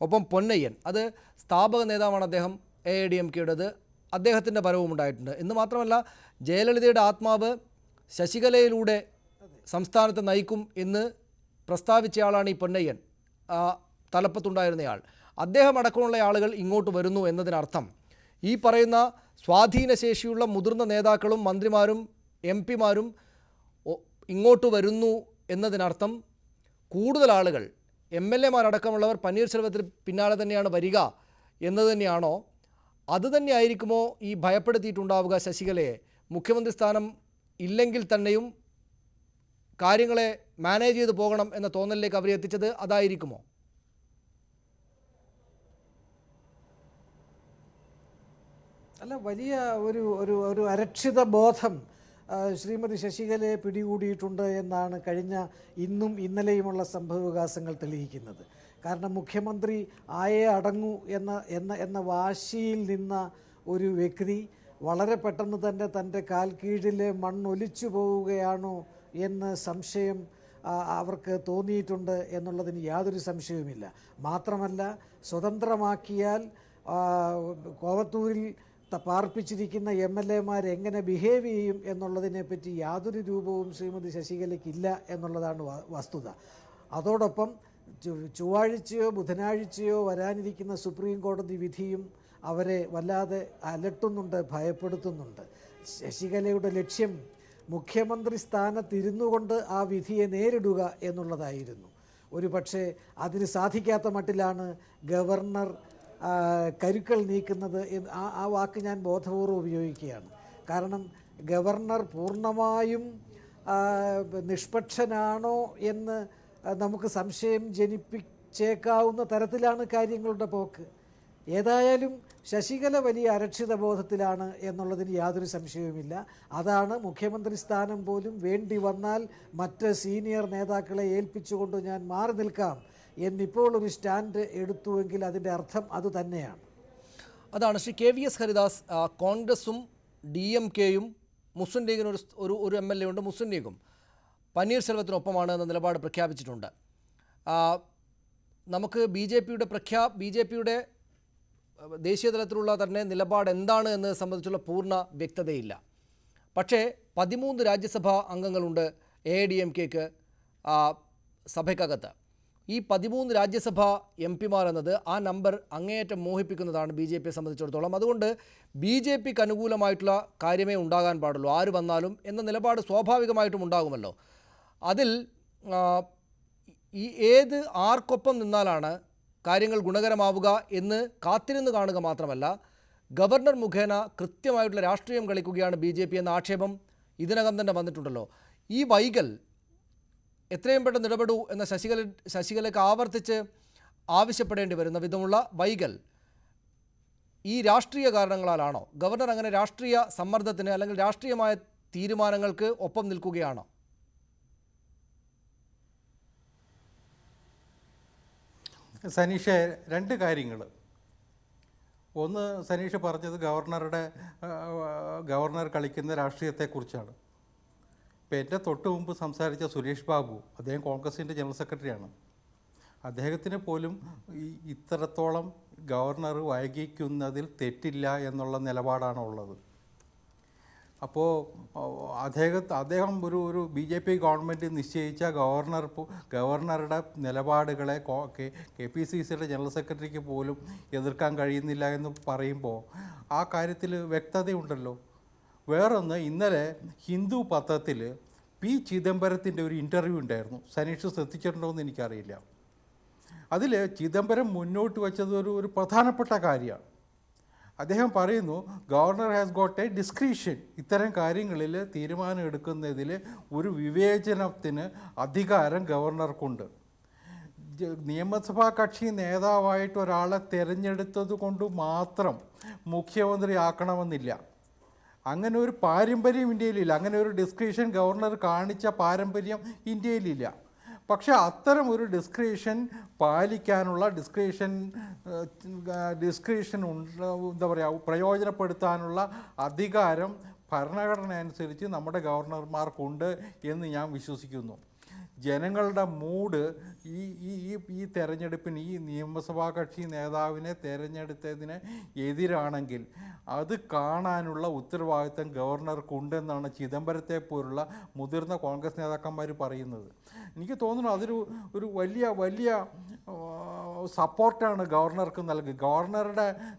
ഒപ്പം പൊന്നയ്യൻ, അത് സ്ഥാപക നേതാവാണ് അദ്ദേഹം AIADMK-യുടേത്, അദ്ദേഹത്തിൻ്റെ വരവും ഉണ്ടായിട്ടുണ്ട്. എന്ന് മാത്രമല്ല, ജയലളിതയുടെ ആത്മാവ് ശശികലയിലൂടെ സംസ്ഥാനത്തെ നയിക്കും എന്ന് പ്രസ്താവിച്ചയാളാണ് ഈ പൊന്നയ്യൻ, തലപ്പത്തുണ്ടായിരുന്നയാൾ. അദ്ദേഹം അടക്കമുള്ള ആളുകൾ ഇങ്ങോട്ട് വരുന്നു എന്നതിനർത്ഥം ഈ പറയുന്ന സ്വാധീനശേഷിയുള്ള മുതിർന്ന നേതാക്കളും മന്ത്രിമാരും എം പിമാരും ഇങ്ങോട്ട് വരുന്നു എന്നതിനർത്ഥം കൂടുതൽ ആളുകൾ എം എൽ എമാരടക്കമുള്ളവർ പന്നീർശെൽവത്തിന് പിന്നാലെ തന്നെയാണ് വരിക എന്നത് തന്നെയാണോ? അതുതന്നെ ആയിരിക്കുമോ ഈ ഭയപ്പെടുത്തിയിട്ടുണ്ടാവുക ശശികലയെ? മുഖ്യമന്ത്രി സ്ഥാനം ഇല്ലെങ്കിൽ തന്നെയും കാര്യങ്ങളെ മാനേജ് ചെയ്ത് പോകണം എന്ന തോന്നലിലേക്ക് അവരെ എത്തിച്ചത് അതായിരിക്കുമോ? അല്ല, വലിയ ഒരു ഒരു ഒരു അരക്ഷിത ബോധം ശ്രീമതി ശശികലയെ പിടികൂടിയിട്ടുണ്ട് എന്നാണ് കഴിഞ്ഞ ഇന്നും ഇന്നലെയുമുള്ള സംഭവവികാസങ്ങൾ തെളിയിക്കുന്നത്. കാരണം മുഖ്യമന്ത്രി ആയേ അടങ്ങൂ എന്ന വാശിയിൽ നിന്ന ഒരു വ്യക്തി വളരെ പെട്ടെന്ന് തന്നെ തൻ്റെ കാൽ കീഴിലെ മണ്ണൊലിച്ചു പോവുകയാണോ എന്ന് സംശയം അവർക്ക് തോന്നിയിട്ടുണ്ട് എന്നുള്ളതിന് യാതൊരു സംശയവുമില്ല. മാത്രമല്ല, സ്വതന്ത്രമാക്കിയാൽ കോവത്തൂരിൽ പാർപ്പിച്ചിരിക്കുന്ന എം എൽ എമാർ എങ്ങനെ ബിഹേവ് ചെയ്യും എന്നുള്ളതിനെപ്പറ്റി യാതൊരു രൂപവും ശ്രീമതി ശശികലയ്ക്കില്ല എന്നുള്ളതാണ് വസ്തുത. അതോടൊപ്പം ചൊവ്വാഴ്ചയോ ബുധനാഴ്ചയോ വരാനിരിക്കുന്ന സുപ്രീം കോടതി വിധിയും അവരെ വല്ലാതെ അലട്ടുന്നുണ്ട്, ഭയപ്പെടുത്തുന്നുണ്ട്. ശശികലയുടെ ലക്ഷ്യം മുഖ്യമന്ത്രി സ്ഥാനത്തിരുന്നു കൊണ്ട് ആ വിധിയെ നേരിടുക എന്നുള്ളതായിരുന്നു. ഒരു പക്ഷേ അതിന് സാധിക്കാത്ത മട്ടിലാണ് ഗവർണർ കരുക്കൾ നീക്കുന്നത്. ആ വാക്ക് ഞാൻ ബോധപൂർവ്വം ഉപയോഗിക്കുകയാണ്. കാരണം ഗവർണർ പൂർണ്ണമായും നിഷ്പക്ഷനാണോ എന്ന് നമുക്ക് സംശയം ജനിപ്പിച്ചേക്കാവുന്ന തരത്തിലാണ് കാര്യങ്ങളുടെ പോക്ക്. ഏതായാലും ശശികല വലിയ അരക്ഷിത ബോധത്തിലാണ് എന്നുള്ളതിന് യാതൊരു സംശയവുമില്ല. അതാണ് മുഖ്യമന്ത്രി സ്ഥാനം പോലും വേണ്ടി വന്നാൽ മറ്റ് സീനിയർ നേതാക്കളെ ഏൽപ്പിച്ചുകൊണ്ട് ഞാൻ മാറി നിൽക്കാം എന്നിപ്പോൾ ഒരു സ്റ്റാൻഡ് എടുത്തുവെങ്കിൽ അതിൻ്റെ അർത്ഥം അതുതന്നെയാണ്. അതാണ് ശ്രീ KVS ഹരിദാസ്. കോൺഗ്രസും DMK-യും മുസ്ലിം ലീഗിന് ഒരു MLA ഉണ്ട്, മുസ്ലിം ലീഗും പന്നീർശെൽവത്തിനൊപ്പമാണ് എന്ന നിലപാട് പ്രഖ്യാപിച്ചിട്ടുണ്ട്. നമുക്ക് BJP-യുടെ ദേശീയ തലത്തിലുള്ള തന്നെ നിലപാട് എന്താണ് എന്നത് സംബന്ധിച്ചുള്ള പൂർണ്ണ വ്യക്തതയില്ല. പക്ഷേ 13 രാജ്യസഭാ അംഗങ്ങളുണ്ട് AIADMK-ക്ക് സഭയ്ക്കകത്ത്. ഈ 13 രാജ്യസഭാ MP-മാർ എന്നത് ആ നമ്പർ അങ്ങേയറ്റം മോഹിപ്പിക്കുന്നതാണ് BJP-യെ സംബന്ധിച്ചിടത്തോളം. അതുകൊണ്ട് BJP-ക്ക് അനുകൂലമായിട്ടുള്ള കാര്യമേ ഉണ്ടാകാൻ പാടുള്ളൂ, ആര് വന്നാലും എന്ന നിലപാട് സ്വാഭാവികമായിട്ടും ഉണ്ടാകുമല്ലോ. അതിൽ ആർക്കൊപ്പം നിന്നാലാണ് കാര്യങ്ങൾ ഗുണകരമാവുക എന്ന് കാത്തിരുന്ന് കാണുക മാത്രമല്ല, ഗവർണർ മുഖേന കൃത്യമായിട്ടുള്ള രാഷ്ട്രീയം കളിക്കുകയാണ് BJP എന്ന ആക്ഷേപം ഇതിനകം തന്നെ വന്നിട്ടുണ്ടല്ലോ. ഈ വൈകൽ എത്രയും പെട്ടെന്ന് ഇടപെടൂ എന്ന ശശികലയ്ക്ക് ആവർത്തിച്ച് ആവശ്യപ്പെടേണ്ടി വരുന്ന വിധമുള്ള വൈകൽ ഈ രാഷ്ട്രീയ കാരണങ്ങളാലാണോ? ഗവർണർ അങ്ങനെ രാഷ്ട്രീയ സമ്മർദ്ദത്തിന് അല്ലെങ്കിൽ രാഷ്ട്രീയമായ തീരുമാനങ്ങൾക്ക് ഒപ്പം നിൽക്കുകയാണോ? സനീഷ, രണ്ട് കാര്യങ്ങൾ. ഒന്ന്, സനീഷ പറഞ്ഞത് ഗവർണർ കളിക്കുന്ന രാഷ്ട്രീയത്തെക്കുറിച്ചാണ്. ഇപ്പോൾ എൻ്റെ തൊട്ട് മുമ്പ് സംസാരിച്ച സുരേഷ് ബാബു, അദ്ദേഹം കോൺഗ്രസിൻ്റെ ജനറൽ സെക്രട്ടറിയാണ്. അദ്ദേഹത്തിന് പോലും ഇത്രത്തോളം ഗവർണർ വൈകിക്കുന്നതിൽ തെറ്റില്ല എന്നുള്ള നിലപാടാണ് ഉള്ളത്. അപ്പോൾ അദ്ദേഹം ഒരു BJP ഗവൺമെൻറ് നിശ്ചയിച്ച ഗവർണറുടെ നിലപാടുകളെ KPCCയുടെ ജനറൽ സെക്രട്ടറിക്ക് പോലും എതിർക്കാൻ കഴിയുന്നില്ല എന്ന് പറയുമ്പോൾ ആ കാര്യത്തിൽ വ്യക്തതയുണ്ടല്ലോ. വേറൊന്ന്, ഇന്നലെ ഹിന്ദു പത്രത്തിൽ P. ചിദംബരത്തിൻ്റെ ഒരു ഇൻ്റർവ്യൂ ഉണ്ടായിരുന്നു. സനീഷ് ശ്രദ്ധിച്ചിട്ടുണ്ടോ എന്ന് എനിക്കറിയില്ല. അതിൽ ചിദംബരം മുന്നോട്ട് വച്ചത് ഒരു പ്രധാനപ്പെട്ട കാര്യമാണ്. അദ്ദേഹം പറയുന്നു, governor has got A discretion. ഇത്തരം കാര്യങ്ങളിൽ തീരുമാനം എടുക്കുന്നതിൽ ഒരു വിവേചനത്തിന് അധികാരം ഗവർണർക്കുണ്ട്. നിയമസഭാ കക്ഷി നേതാവായിട്ട് ഒരാളെ തിരഞ്ഞെടുത്തത് കൊണ്ട് മാത്രം മുഖ്യമന്ത്രി ആക്കണമെന്നില്ല. അങ്ങനെ ഒരു പാരമ്പര്യം ഇന്ത്യയിലില്ല. അങ്ങനെ ഒരു ഡിസ്ക്രിഷൻ ഗവർണർ കാണിച്ച പാരമ്പര്യം ഇന്ത്യയിലില്ല. പക്ഷേ അത്തരം ഒരു ഡിസ്ക്രിഷൻ പാലിക്കാനുള്ള ഡിസ്ക്രിഷൻ എന്താ പറയുക, പ്രയോജനപ്പെടുത്താനുള്ള അധികാരം ഭരണഘടന അനുസരിച്ച് നമ്മുടെ ഗവർണർമാർക്കുണ്ട് എന്ന് ഞാൻ വിശ്വസിക്കുന്നു. ജനങ്ങളുടെ മൂഡ് ഈ തെരഞ്ഞെടുപ്പിന്, ഈ നിയമസഭാ കക്ഷി നേതാവിനെ തിരഞ്ഞെടുത്തതിന് എതിരാണെങ്കിൽ അത് കാണാനുള്ള ഉത്തരവാദിത്തം ഗവർണർക്കുണ്ടെന്നാണ് ചിദംബരത്തെ പോലുള്ള മുതിർന്ന കോൺഗ്രസ് നേതാക്കന്മാർ പറയുന്നത്. എനിക്ക് തോന്നുന്നു അതൊരു വലിയ സപ്പോർട്ടാണ് ഗവർണർക്ക് നൽകുക.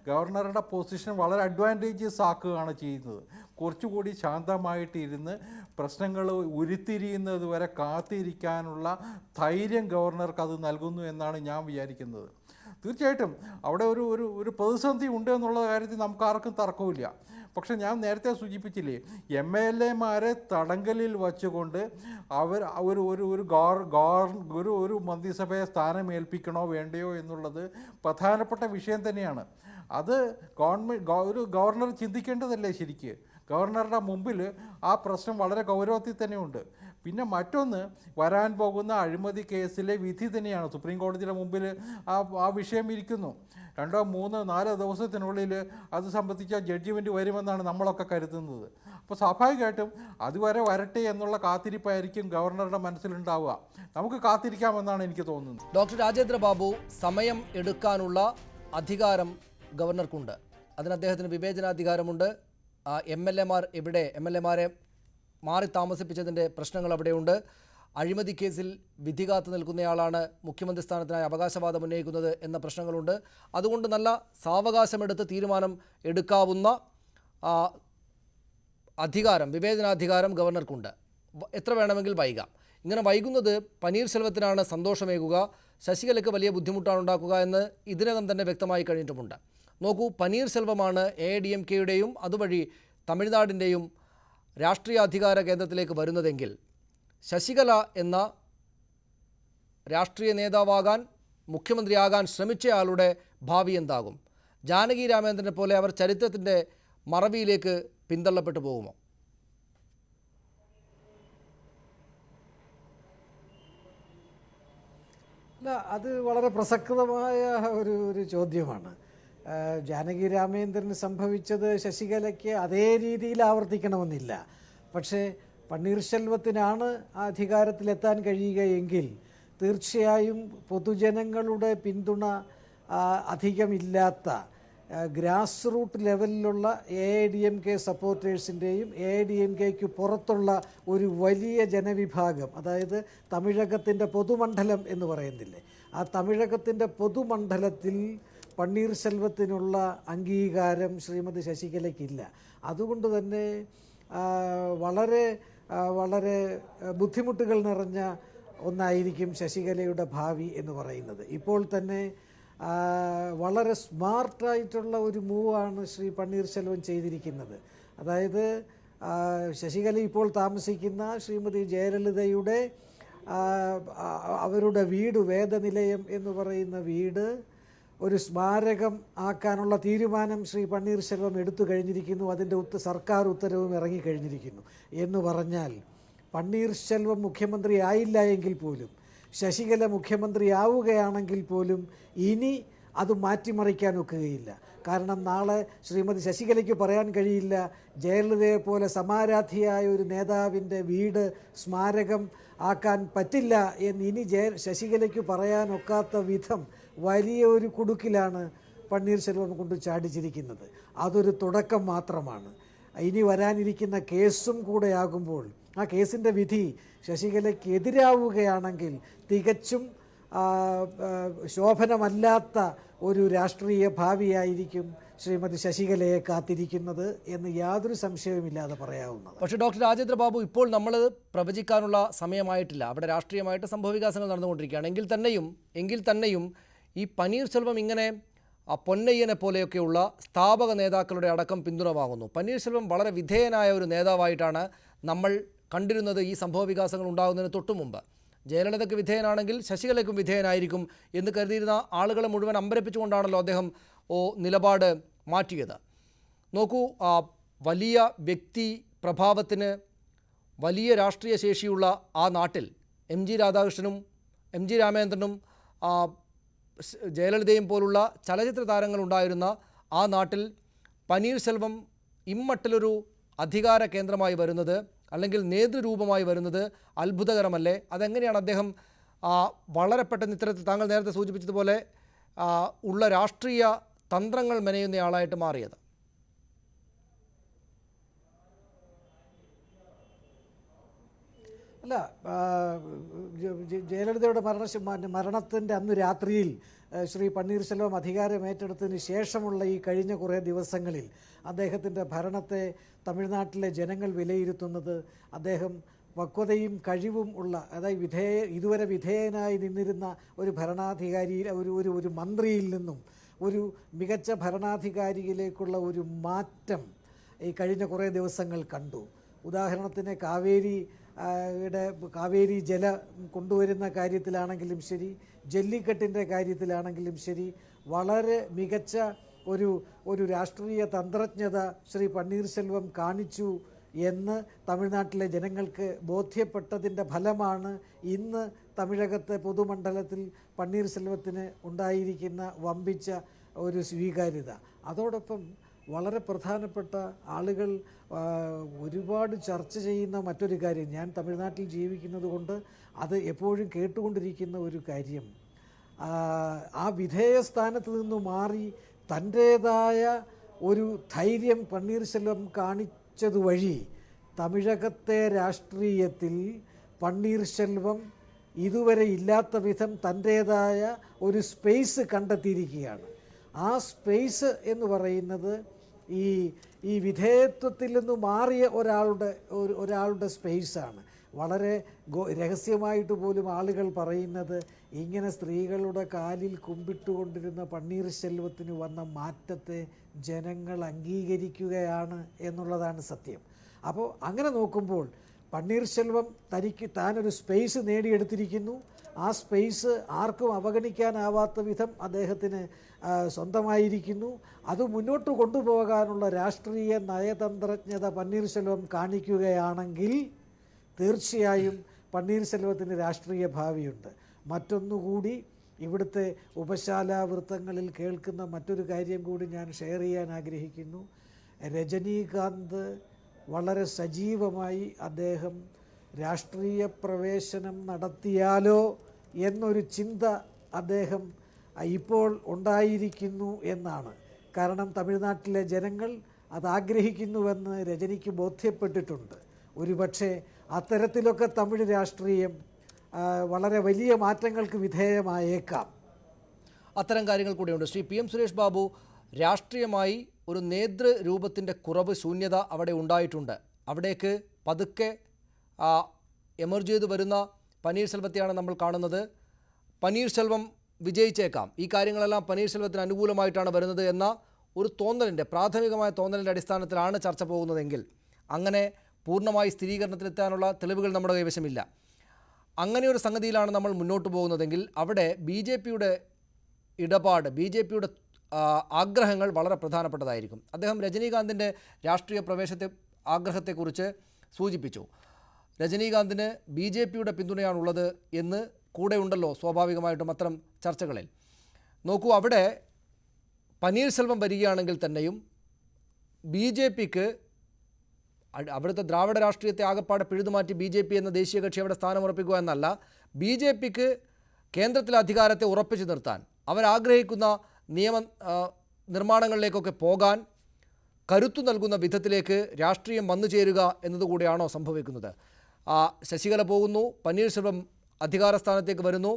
ഗവർണറുടെ പൊസിഷൻ വളരെ അഡ്വാൻറ്റേജസ് ആക്കുകയാണ് ചെയ്യുന്നത്. കുറച്ചുകൂടി ശാന്തമായിട്ടിരുന്ന് പ്രശ്നങ്ങൾ ഉരുത്തിരിയുന്നത് വരെ കാത്തിരിക്കാനുള്ള ധൈര്യം ഗവർണർക്ക് അത് നൽകുന്നു എന്നാണ് ഞാൻ വിചാരിക്കുന്നത്. തീർച്ചയായിട്ടും അവിടെ ഒരു പ്രതിസന്ധി ഉണ്ട് എന്നുള്ള കാര്യത്തിൽ നമുക്ക് ആർക്കും തർക്കമില്ല. പക്ഷെ ഞാൻ നേരത്തെ സൂചിപ്പിച്ചില്ലേ, MLA-മാരെ തടങ്കലിൽ വച്ചുകൊണ്ട് അവർ ഒരു മന്ത്രിസഭയെ സ്ഥാനമേൽപ്പിക്കണോ വേണ്ടയോ എന്നുള്ളത് പ്രധാനപ്പെട്ട വിഷയം തന്നെയാണ്. അത് ഗവർണർ ചിന്തിക്കേണ്ടതല്ലേ ശരിക്ക്. ഗവർണറുടെ മുമ്പിൽ ആ പ്രശ്നം വളരെ ഗൗരവത്തിൽ തന്നെയുണ്ട്. പിന്നെ മറ്റൊന്ന്, വരാൻ പോകുന്ന അഴിമതി കേസിലെ വിധി തന്നെയാണ്. സുപ്രീം കോടതിയുടെ മുമ്പിൽ ആ വിഷയം ഇരിക്കുന്നു. 2, 3, 4 ദിവസത്തിനുള്ളിൽ അത് സംബന്ധിച്ച ജഡ്ജിമെൻറ്റ് വരുമെന്നാണ് നമ്മളൊക്കെ കരുതുന്നത്. അപ്പോൾ സ്വാഭാവികമായിട്ടും അതുവരെ വരട്ടെ എന്നുള്ള കാത്തിരിപ്പായിരിക്കും ഗവർണറുടെ മനസ്സിലുണ്ടാവുക. നമുക്ക് കാത്തിരിക്കാമെന്നാണ് എനിക്ക് തോന്നുന്നത്. ഡോക്ടർ രാജേന്ദ്ര ബാബു, സമയം എടുക്കാനുള്ള അധികാരം ഗവർണർക്കുണ്ട്. അതിന് അദ്ദേഹത്തിന് വിവേചനാധികാരമുണ്ട്. MLA-മാർ എവിടെ, MLA-മാരെ മാറി താമസിപ്പിച്ചതിൻ്റെ പ്രശ്നങ്ങൾ അവിടെയുണ്ട്. അഴിമതി കേസിൽ വിധി കാത്തു നിൽക്കുന്നയാളാണ് മുഖ്യമന്ത്രി സ്ഥാനത്തിനായി അവകാശവാദം ഉന്നയിക്കുന്നത് എന്ന പ്രശ്നങ്ങളുണ്ട്. അതുകൊണ്ട് നല്ല സാവകാശമെടുത്ത് തീരുമാനം എടുക്കാവുന്ന അധികാരം, വിവേചനാധികാരം ഗവർണർക്കുണ്ട്. എത്ര വേണമെങ്കിൽ വൈകാം. ഇങ്ങനെ വൈകുന്നത് പനീർശെൽവത്തിനാണ് സന്തോഷമേകുക, ശശികലയ്ക്ക് വലിയ ബുദ്ധിമുട്ടാണ് ഉണ്ടാക്കുക എന്ന് ഇതിനകം തന്നെ വ്യക്തമായി കഴിഞ്ഞിട്ടുമുണ്ട്. നോക്കൂ, പനീർശെൽവമാണ് AIADMK-യുടെയും അതുവഴി തമിഴ്നാടിൻ്റെയും രാഷ്ട്രീയ അധികാര കേന്ദ്രത്തിലേക്ക് വരുന്നതെങ്കിൽ ശശികല എന്ന രാഷ്ട്രീയ നേതാവാകാൻ, മുഖ്യമന്ത്രിയാകാൻ ശ്രമിച്ചയാളുടെ ഭാവി എന്താകും? ജാനകി രാമേന്ദ്രനെ പോലെ അവർ ചരിത്രത്തിൻ്റെ മറവിയിലേക്ക് പിന്തള്ളപ്പെട്ടു പോകുമോ? അല്ല, അത് വളരെ പ്രസക്തമായ ഒരു ചോദ്യമാണ്. ജാനകി രാമേന്ദ്രന് സംഭവിച്ചത് ശശികലയ്ക്ക് അതേ രീതിയിൽ ആവർത്തിക്കണമെന്നില്ല. പക്ഷേ പന്നീർശെൽവത്തിനാണ് ആ അധികാരത്തിലെത്താൻ കഴിയുകയെങ്കിൽ തീർച്ചയായും പൊതുജനങ്ങളുടെ പിന്തുണ അധികമില്ലാത്ത ഗ്രാസ് റൂട്ട് ലെവലിലുള്ള AIADMK സപ്പോർട്ടേഴ്സിൻ്റെയും AIADMK-ക്ക് പുറത്തുള്ള ഒരു വലിയ ജനവിഭാഗം, അതായത് തമിഴകത്തിൻ്റെ പൊതുമണ്ഡലം എന്ന് പറയുന്നില്ലേ, ആ തമിഴകത്തിൻ്റെ പൊതുമണ്ഡലത്തിൽ പന്നീർശെൽവത്തിനുള്ള അംഗീകാരം ശ്രീമതി ശശികലയ്ക്കില്ല. അതുകൊണ്ട് തന്നെ വളരെ ബുദ്ധിമുട്ടുകൾ നിറഞ്ഞ ഒന്നായിരിക്കും ശശികലയുടെ ഭാവി എന്ന് പറയുന്നത്. ഇപ്പോൾ തന്നെ വളരെ സ്മാർട്ടായിട്ടുള്ള ഒരു മൂവാണ് ശ്രീ പന്നീർശെൽവം ചെയ്തിരിക്കുന്നത്. അതായത് ശശികല ഇപ്പോൾ താമസിക്കുന്ന ശ്രീമതി ജയലളിതയുടെ അവരുടെ വീട്, വേദനിലയം എന്ന് പറയുന്ന വീട് ഒരു സ്മാരകം ആക്കാനുള്ള തീരുമാനം ശ്രീ പന്നീർശെൽവം എടുത്തു കഴിഞ്ഞിരിക്കുന്നു. അതിൻ്റെ സർക്കാർ ഉത്തരവും ഇറങ്ങിക്കഴിഞ്ഞിരിക്കുന്നു. എന്ന് പറഞ്ഞാൽ പന്നീർശെൽവം മുഖ്യമന്ത്രി ആയില്ല എങ്കിൽ പോലും, ശശികല മുഖ്യമന്ത്രിയാവുകയാണെങ്കിൽ പോലും ഇനി അത് മാറ്റിമറിക്കാൻ ഒക്കുകയില്ല. കാരണം നാളെ ശ്രീമതി ശശികലയ്ക്ക് പറയാൻ കഴിയില്ല ജയലളിതയെ പോലെ സമാരാധിയായ ഒരു നേതാവിൻ്റെ വീട് സ്മാരകം ആക്കാൻ പറ്റില്ല എന്ന്. ഇനി ശശികലയ്ക്ക് പറയാനൊക്കാത്ത വിധം വലിയ ഒരു കുടുക്കിലാണ് പന്നീർശെൽവം കൊണ്ട് ചാടിച്ചിരിക്കുന്നത്. അതൊരു തുടക്കം മാത്രമാണ്. ഇനി വരാനിരിക്കുന്ന കേസും കൂടെ ആകുമ്പോൾ ആ കേസിൻ്റെ വിധി ശശികലയ്ക്ക് എതിരാവുകയാണെങ്കിൽ തികച്ചും ശോഭനമല്ലാത്ത ഒരു രാഷ്ട്രീയ ഭാവിയായിരിക്കും ശ്രീമതി ശശികലയെ കാത്തിരിക്കുന്നത് എന്ന് യാതൊരു സംശയവുമില്ലാതെ പറയാവുന്നത്. പക്ഷേ ഡോക്ടർ രാജേന്ദ്ര ബാബു, ഇപ്പോൾ നമ്മൾ പ്രവചിക്കാനുള്ള സമയമായിട്ടില്ല. അവിടെ രാഷ്ട്രീയമായിട്ട് സംഭവവികാസങ്ങൾ നടന്നുകൊണ്ടിരിക്കുകയാണ്. എങ്കിൽ തന്നെയും ഈ പനീർശെൽവം ഇങ്ങനെ പൊന്നയ്യനെ പോലെയൊക്കെയുള്ള സ്ഥാപക നേതാക്കളുടെ അടക്കം പിന്തുണ വാങ്ങുന്നു. പനീർശെൽവം വളരെ വിധേയനായ ഒരു നേതാവായിട്ടാണ് നമ്മൾ കണ്ടിരുന്നത് ഈ സംഭവവികാസങ്ങൾ ഉണ്ടാകുന്നതിന് തൊട്ടു മുമ്പ്. ജയലളിതയ്ക്ക് വിധേയനാണെങ്കിൽ ശശികലയ്ക്കും വിധേയനായിരിക്കും എന്ന് കരുതിയിരുന്ന ആളുകളെ മുഴുവൻ അമ്പരപ്പിച്ചുകൊണ്ടാണല്ലോ അദ്ദേഹം നിലപാട് മാറ്റിയത്. നോക്കൂ, വലിയ വ്യക്തി പ്രഭാവത്തിന് വലിയ രാഷ്ട്രീയ ശേഷിയുള്ള ആ നാട്ടിൽ MG രാധാകൃഷ്ണനും MG രാമേന്ദ്രനും ജയലളിതയും പോലുള്ള ചലച്ചിത്ര താരങ്ങളുണ്ടായിരുന്ന ആ നാട്ടിൽ പനീർശെൽവം ഇമ്മട്ടിലൊരു അധികാര കേന്ദ്രമായി വരുന്നത്, അല്ലെങ്കിൽ നേതൃരൂപമായി വരുന്നത് അത്ഭുതകരമല്ലേ? അതെങ്ങനെയാണ് അദ്ദേഹം വളരെ പെട്ടെന്ന് ഇത്തരത്തിൽ താങ്കൾ നേരത്തെ സൂചിപ്പിച്ചതുപോലെ ഉള്ള രാഷ്ട്രീയ തന്ത്രങ്ങൾ മെനയുന്നയാളായിട്ട് മാറിയത്? അല്ല, ജയലളിതയുടെ മരണത്തിൻ്റെ അന്ന് രാത്രിയിൽ ശ്രീ പന്നീർശെൽവം അധികാരം ഏറ്റെടുത്തതിന് ശേഷമുള്ള ഈ കഴിഞ്ഞ കുറേ ദിവസങ്ങളിൽ അദ്ദേഹത്തിൻ്റെ ഭരണത്തെ തമിഴ്നാട്ടിലെ ജനങ്ങൾ വിലയിരുത്തുന്നത് അദ്ദേഹം പക്വതയും കഴിവും ഉള്ള, അതായത് ഇതുവരെ വിധേയനായി നിന്നിരുന്ന ഒരു ഭരണാധികാരി, ഒരു മന്ത്രിയിൽ നിന്നും ഒരു മികച്ച ഭരണാധികാരിയിലേക്കുള്ള ഒരു മാറ്റം ഈ കഴിഞ്ഞ കുറേ ദിവസങ്ങൾ കണ്ടു. ഉദാഹരണത്തിന് കാവേരി ജല കൊണ്ടുവരുന്ന കാര്യത്തിലാണെങ്കിലും ശരി, ജല്ലിക്കെട്ടിൻ്റെ കാര്യത്തിലാണെങ്കിലും ശരി, വളരെ മികച്ച ഒരു രാഷ്ട്രീയ തന്ത്രജ്ഞത ശ്രീ പന്നീർശെൽവം കാണിച്ചു എന്ന് തമിഴ്നാട്ടിലെ ജനങ്ങൾക്ക് ബോധ്യപ്പെട്ടതിൻ്റെ ഫലമാണ് ഇന്ന് തമിഴകത്തെ പൊതുമണ്ഡലത്തിൽ പന്നീർശെൽവത്തിന് ഉണ്ടായിരിക്കുന്ന വമ്പിച്ച ഒരു സ്വീകാര്യത. അതോടൊപ്പം വളരെ പ്രധാനപ്പെട്ട ആളുകൾ ഒരുപാട് ചർച്ച ചെയ്യുന്ന മറ്റൊരു കാര്യം, ഞാൻ തമിഴ്നാട്ടിൽ ജീവിക്കുന്നത് കൊണ്ട് അത് എപ്പോഴും കേട്ടുകൊണ്ടിരിക്കുന്ന ഒരു കാര്യം, ആ വിധേയസ്ഥാനത്ത് നിന്ന് മാറി തൻ്റേതായ ഒരു ധൈര്യം പന്നീർശെൽവം കാണിച്ചതുവഴി തമിഴകത്തെ രാഷ്ട്രീയത്തിൽ പന്നീർശെൽവം ഇതുവരെ ഇല്ലാത്ത വിധം തൻ്റേതായ ഒരു സ്പേസ് കണ്ടെത്തിയിരിക്കുകയാണ്. ആ സ്പേസ് എന്ന് പറയുന്നത് ഈ വിധേയത്വത്തിൽ നിന്ന് മാറിയ ഒരാളുടെ സ്പേസാണ്. വളരെ രഹസ്യമായിട്ട് പോലും ആളുകൾ പറയുന്നത്, ഇങ്ങനെ സ്ത്രീകളുടെ കാലിൽ കുമ്പിട്ടുകൊണ്ടിരുന്ന പന്നീർശെൽവത്തിന് വന്ന മാറ്റത്തെ ജനങ്ങൾ അംഗീകരിക്കുകയാണ് എന്നുള്ളതാണ് സത്യം. അപ്പോൾ അങ്ങനെ നോക്കുമ്പോൾ പന്നീർശെൽവം താനൊരു സ്പേസ് നേടിയെടുത്തിരിക്കുന്നു. ആ സ്പേസ് ആർക്കും അവഗണിക്കാനാവാത്ത വിധം അദ്ദേഹത്തിന് സ്വന്തമായിരിക്കുന്നു. അത് മുന്നോട്ട് കൊണ്ടുപോകാനുള്ള രാഷ്ട്രീയ നയതന്ത്രജ്ഞത പന്നീർശെൽവം കാണിക്കുകയാണെങ്കിൽ തീർച്ചയായും പന്നീർശെൽവത്തിന് രാഷ്ട്രീയ ഭാവിയുണ്ട്. മറ്റൊന്നുകൂടി ഇവിടുത്തെ ഉപശാലാ വൃത്തങ്ങളിൽ കേൾക്കുന്ന മറ്റൊരു കാര്യം കൂടി ഞാൻ ഷെയർ ചെയ്യാൻ ആഗ്രഹിക്കുന്നു. രജനീകാന്ത് വളരെ സജീവമായി അദ്ദേഹം രാഷ്ട്രീയ പ്രവേശനം നടത്തിയാലോ എന്നൊരു ചിന്ത അദ്ദേഹം ഇപ്പോൾ ഉണ്ടായിരിക്കുന്നു എന്നാണ്. കാരണം തമിഴ്നാട്ടിലെ ജനങ്ങൾ അതാഗ്രഹിക്കുന്നുവെന്ന് രജനിക്ക് ബോധ്യപ്പെട്ടിട്ടുണ്ട്. ഒരുപക്ഷെ അത്തരത്തിലൊക്കെ തമിഴ് രാഷ്ട്രീയം വളരെ വലിയ മാറ്റങ്ങൾക്ക് വിധേയമായേക്കാം. അത്തരം കാര്യങ്ങൾ കൂടിയുണ്ട്. ശ്രീ പി എം സുരേഷ് ബാബു, രാഷ്ട്രീയമായി ഒരു നേതൃരൂപത്തിൻ്റെ കുറവ്, ശൂന്യത അവിടെ ഉണ്ടായിട്ടുണ്ട്. അവിടേക്ക് പതുക്കെ എമർജ് ചെയ്ത് വരുന്ന പന്നീർശെൽവത്തെയാണ് നമ്മൾ കാണുന്നത്. പന്നീർശെൽവം വിജയിച്ചേക്കാം, ഈ കാര്യങ്ങളെല്ലാം പന്നീർശെൽവത്തിന് അനുകൂലമായിട്ടാണ് വരുന്നത് എന്ന ഒരു പ്രാഥമികമായ തോന്നലിൻ്റെ അടിസ്ഥാനത്തിലാണ് ചർച്ച പോകുന്നതെങ്കിൽ, അങ്ങനെ പൂർണ്ണമായി സ്ഥിരീകരണത്തിലെത്താനുള്ള തെളിവുകൾ നമ്മുടെ കൈവശമില്ല. അങ്ങനെ ഒരു സംഗതിയിലാണ് നമ്മൾ മുന്നോട്ട് പോകുന്നതെങ്കിൽ അവിടെ BJPയുടെ ഇടപാട്, BJPയുടെ ആഗ്രഹങ്ങൾ വളരെ പ്രധാനപ്പെട്ടതായിരിക്കും. അദ്ദേഹം രജനീകാന്തിൻ്റെ രാഷ്ട്രീയ ആഗ്രഹത്തെക്കുറിച്ച് സൂചിപ്പിച്ചു. രജനീകാന്തിന് BJPയുടെ പിന്തുണയാണുള്ളത് എന്ന് കൂടെ ഉണ്ടല്ലോ സ്വാഭാവികമായിട്ടും അത്തരം ചർച്ചകളിൽ. നോക്കൂ, അവിടെ പന്നീർശെൽവം വരികയാണെങ്കിൽ തന്നെയും BJPക്ക് അവിടുത്തെ ദ്രാവിഡ രാഷ്ട്രീയത്തെ ആകപ്പാടെ പിഴുതുമാറ്റി BJP എന്ന ദേശീയ കക്ഷി അവിടെ സ്ഥാനമുറപ്പിക്കുക എന്നല്ല, BJPക്ക് കേന്ദ്രത്തിലെ അധികാരത്തെ ഉറപ്പിച്ചു നിർത്താൻ, അവരാഗ്രഹിക്കുന്ന നിർമ്മാണങ്ങളിലേക്കൊക്കെ പോകാൻ കരുത്തു നൽകുന്ന വിധത്തിലേക്ക് രാഷ്ട്രീയം വന്നു ചേരുക എന്നതുകൂടിയാണോ സംഭവിക്കുന്നത്? ശശികല പോകുന്നു, പന്നീർശെൽവം അധികാരസ്ഥാനത്തേക്ക് വരുന്നു,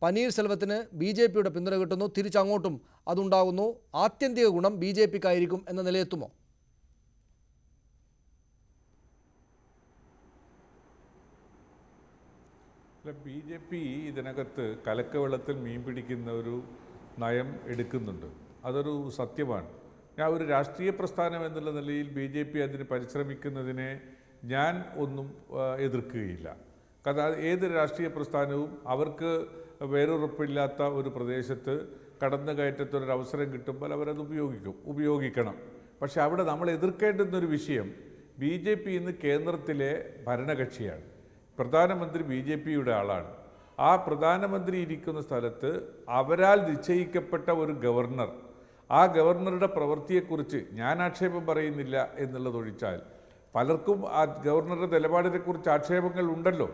പന്നീർശെൽവത്തിന് BJPയുടെ പിന്തുണ കിട്ടുന്നു, തിരിച്ചങ്ങോട്ടും അതുണ്ടാകുന്നു. ആത്യന്തിക ഗുണം BJPക്കായിരിക്കും എന്ന നിലയെത്തുമോ? BJP ഇതിനകത്ത് കലക്കവെള്ളത്തിൽ മീൻ പിടിക്കുന്ന ഒരു നയം എടുക്കുന്നുണ്ട്. അതൊരു സത്യമാണ്. ഞാൻ ഒരു രാഷ്ട്രീയ പ്രസ്ഥാനം എന്നുള്ള നിലയിൽ BJP അതിന് പരിശ്രമിക്കുന്നതിനെ ഞാൻ ഒന്നും എതിർക്കുകയില്ല. കാരണം ഏത് രാഷ്ട്രീയ പ്രസ്ഥാനവും അവർക്ക് വേരുറപ്പില്ലാത്ത ഒരു പ്രദേശത്ത് കടന്നുകയറ്റത്തൊരു അവസരം കിട്ടുമ്പോൾ അവരത് ഉപയോഗിക്കണം. പക്ഷെ അവിടെ നമ്മൾ എതിർക്കേണ്ടുന്നൊരു വിഷയം, BJP ഇന്ന് കേന്ദ്രത്തിലെ ഭരണകക്ഷിയാണ്. പ്രധാനമന്ത്രി BJPയുടെ ആളാണ്. ആ പ്രധാനമന്ത്രി ഇരിക്കുന്ന സ്ഥലത്ത് അവരാൽ നിശ്ചയിക്കപ്പെട്ട ഒരു ഗവർണർ, ആ ഗവർണറുടെ പ്രവൃത്തിയെക്കുറിച്ച് ഞാൻ ആക്ഷേപം പറയുന്നില്ല എന്നുള്ളതൊഴിച്ചാൽ പലർക്കും ആ ഗവർണറുടെ നിലപാടിനെക്കുറിച്ച് ആക്ഷേപങ്ങൾ ഉണ്ടല്ലോ.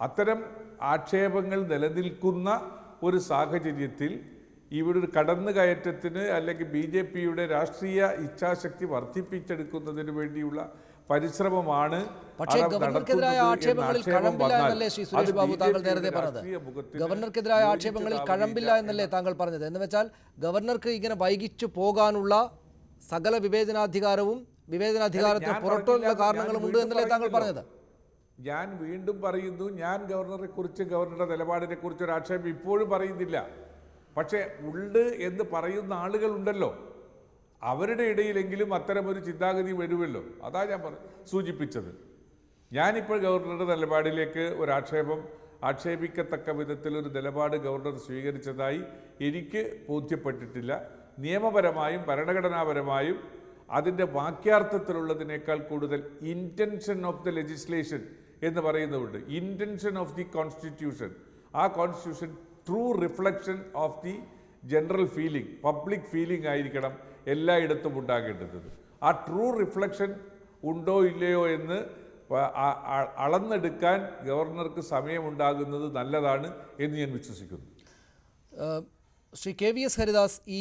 അത്തരം ആക്ഷേപങ്ങൾ നിലനിൽക്കുന്ന ഒരു സാഹചര്യത്തിൽ ഇവിടെ ഒരു കടന്നുകയറ്റത്തിന് അല്ലെങ്കിൽ BJPയുടെ രാഷ്ട്രീയ ഇച്ഛാശക്തി വർദ്ധിപ്പിച്ചെടുക്കുന്നതിന് വേണ്ടിയുള്ള പരിശ്രമമാണ് പക്ഷേ അവർ ഗവർണർക്കെതിരായ നടത്തുന്നത് ആക്ഷേപങ്ങളിൽ എന്ന ആക്ഷേപം കഴമ്പില്ല വന്നാൽ എന്നല്ലേ ശ്രീ അത് സുരേഷ് ബാബു താങ്കൾ BJP യുടെ നേരത്തെ പറഞ്ഞത്? രാഷ്ട്രീയ മുഖത്തിന് ഗവർണർക്കെതിരായ ആക്ഷേപങ്ങളിൽ കഴമ്പില്ല എന്നല്ലേ താങ്കൾ പറഞ്ഞത്? എന്ന് വെച്ചാൽ ഗവർണർക്ക് ഇങ്ങനെ വൈകിച്ചു പോകാനുള്ള സകല വിവേചനാധികാരത്തിന് ഞാൻ പുറത്തുള്ള പറഞ്ഞില്ല, കാരണങ്ങളുമുണ്ട് ഞാൻ എന്നല്ലേ താങ്കൾ വീണ്ടും പറഞ്ഞത്? ഞാൻ വീണ്ടും പറയുന്നു, ഞാൻ ഗവർണറെ കുറിച്ച് ഗവർണറുടെ നിലപാടിനെ കുറിച്ച് ഒരു ആക്ഷേപം ഇപ്പോഴും പറയുന്നില്ല. പക്ഷേ ഉണ്ട് എന്ന് പറയുന്ന ആളുകളുണ്ടല്ലോ, അവരുടെ ഇടയിലെങ്കിലും അത്തരമൊരു ചിന്താഗതി വരുമല്ലോ. അതാ ഞാൻ സൂചിപ്പിച്ചത്. ഞാനിപ്പോൾ ഗവർണറുടെ നിലപാടിലേക്ക് ഒരു ആക്ഷേപിക്കത്തക്ക വിധത്തിലൊരു നിലപാട് ഗവർണർ സ്വീകരിച്ചതായി എനിക്ക് ബോധ്യപ്പെട്ടിട്ടില്ല. നിയമപരമായും ഭരണഘടനാപരമായും അതിൻ്റെ വാക്യാർത്ഥത്തിലുള്ളതിനേക്കാൾ കൂടുതൽ ഇൻറ്റൻഷൻ ഓഫ് ദ ലെജിസ്ലേഷൻ എന്ന് പറയുന്നുണ്ട്. ഇൻറ്റൻഷൻ ഓഫ് ദി കോൺസ്റ്റിറ്റ്യൂഷൻ, ആ constitution true reflection of the general feeling, public feeling ആയിരിക്കണം എല്ലായിടത്തും ഉണ്ടാകേണ്ടത്. ആ ട്രൂ റിഫ്ലക്ഷൻ ഉണ്ടോ ഇല്ലയോ എന്ന് അളന്നെടുക്കാൻ ഗവർണർക്ക് സമയമുണ്ടാകുന്നത് നല്ലതാണ് എന്ന് ഞാൻ വിശ്വസിക്കുന്നു. ശ്രീ KVS ഹരിദാസ്, ഈ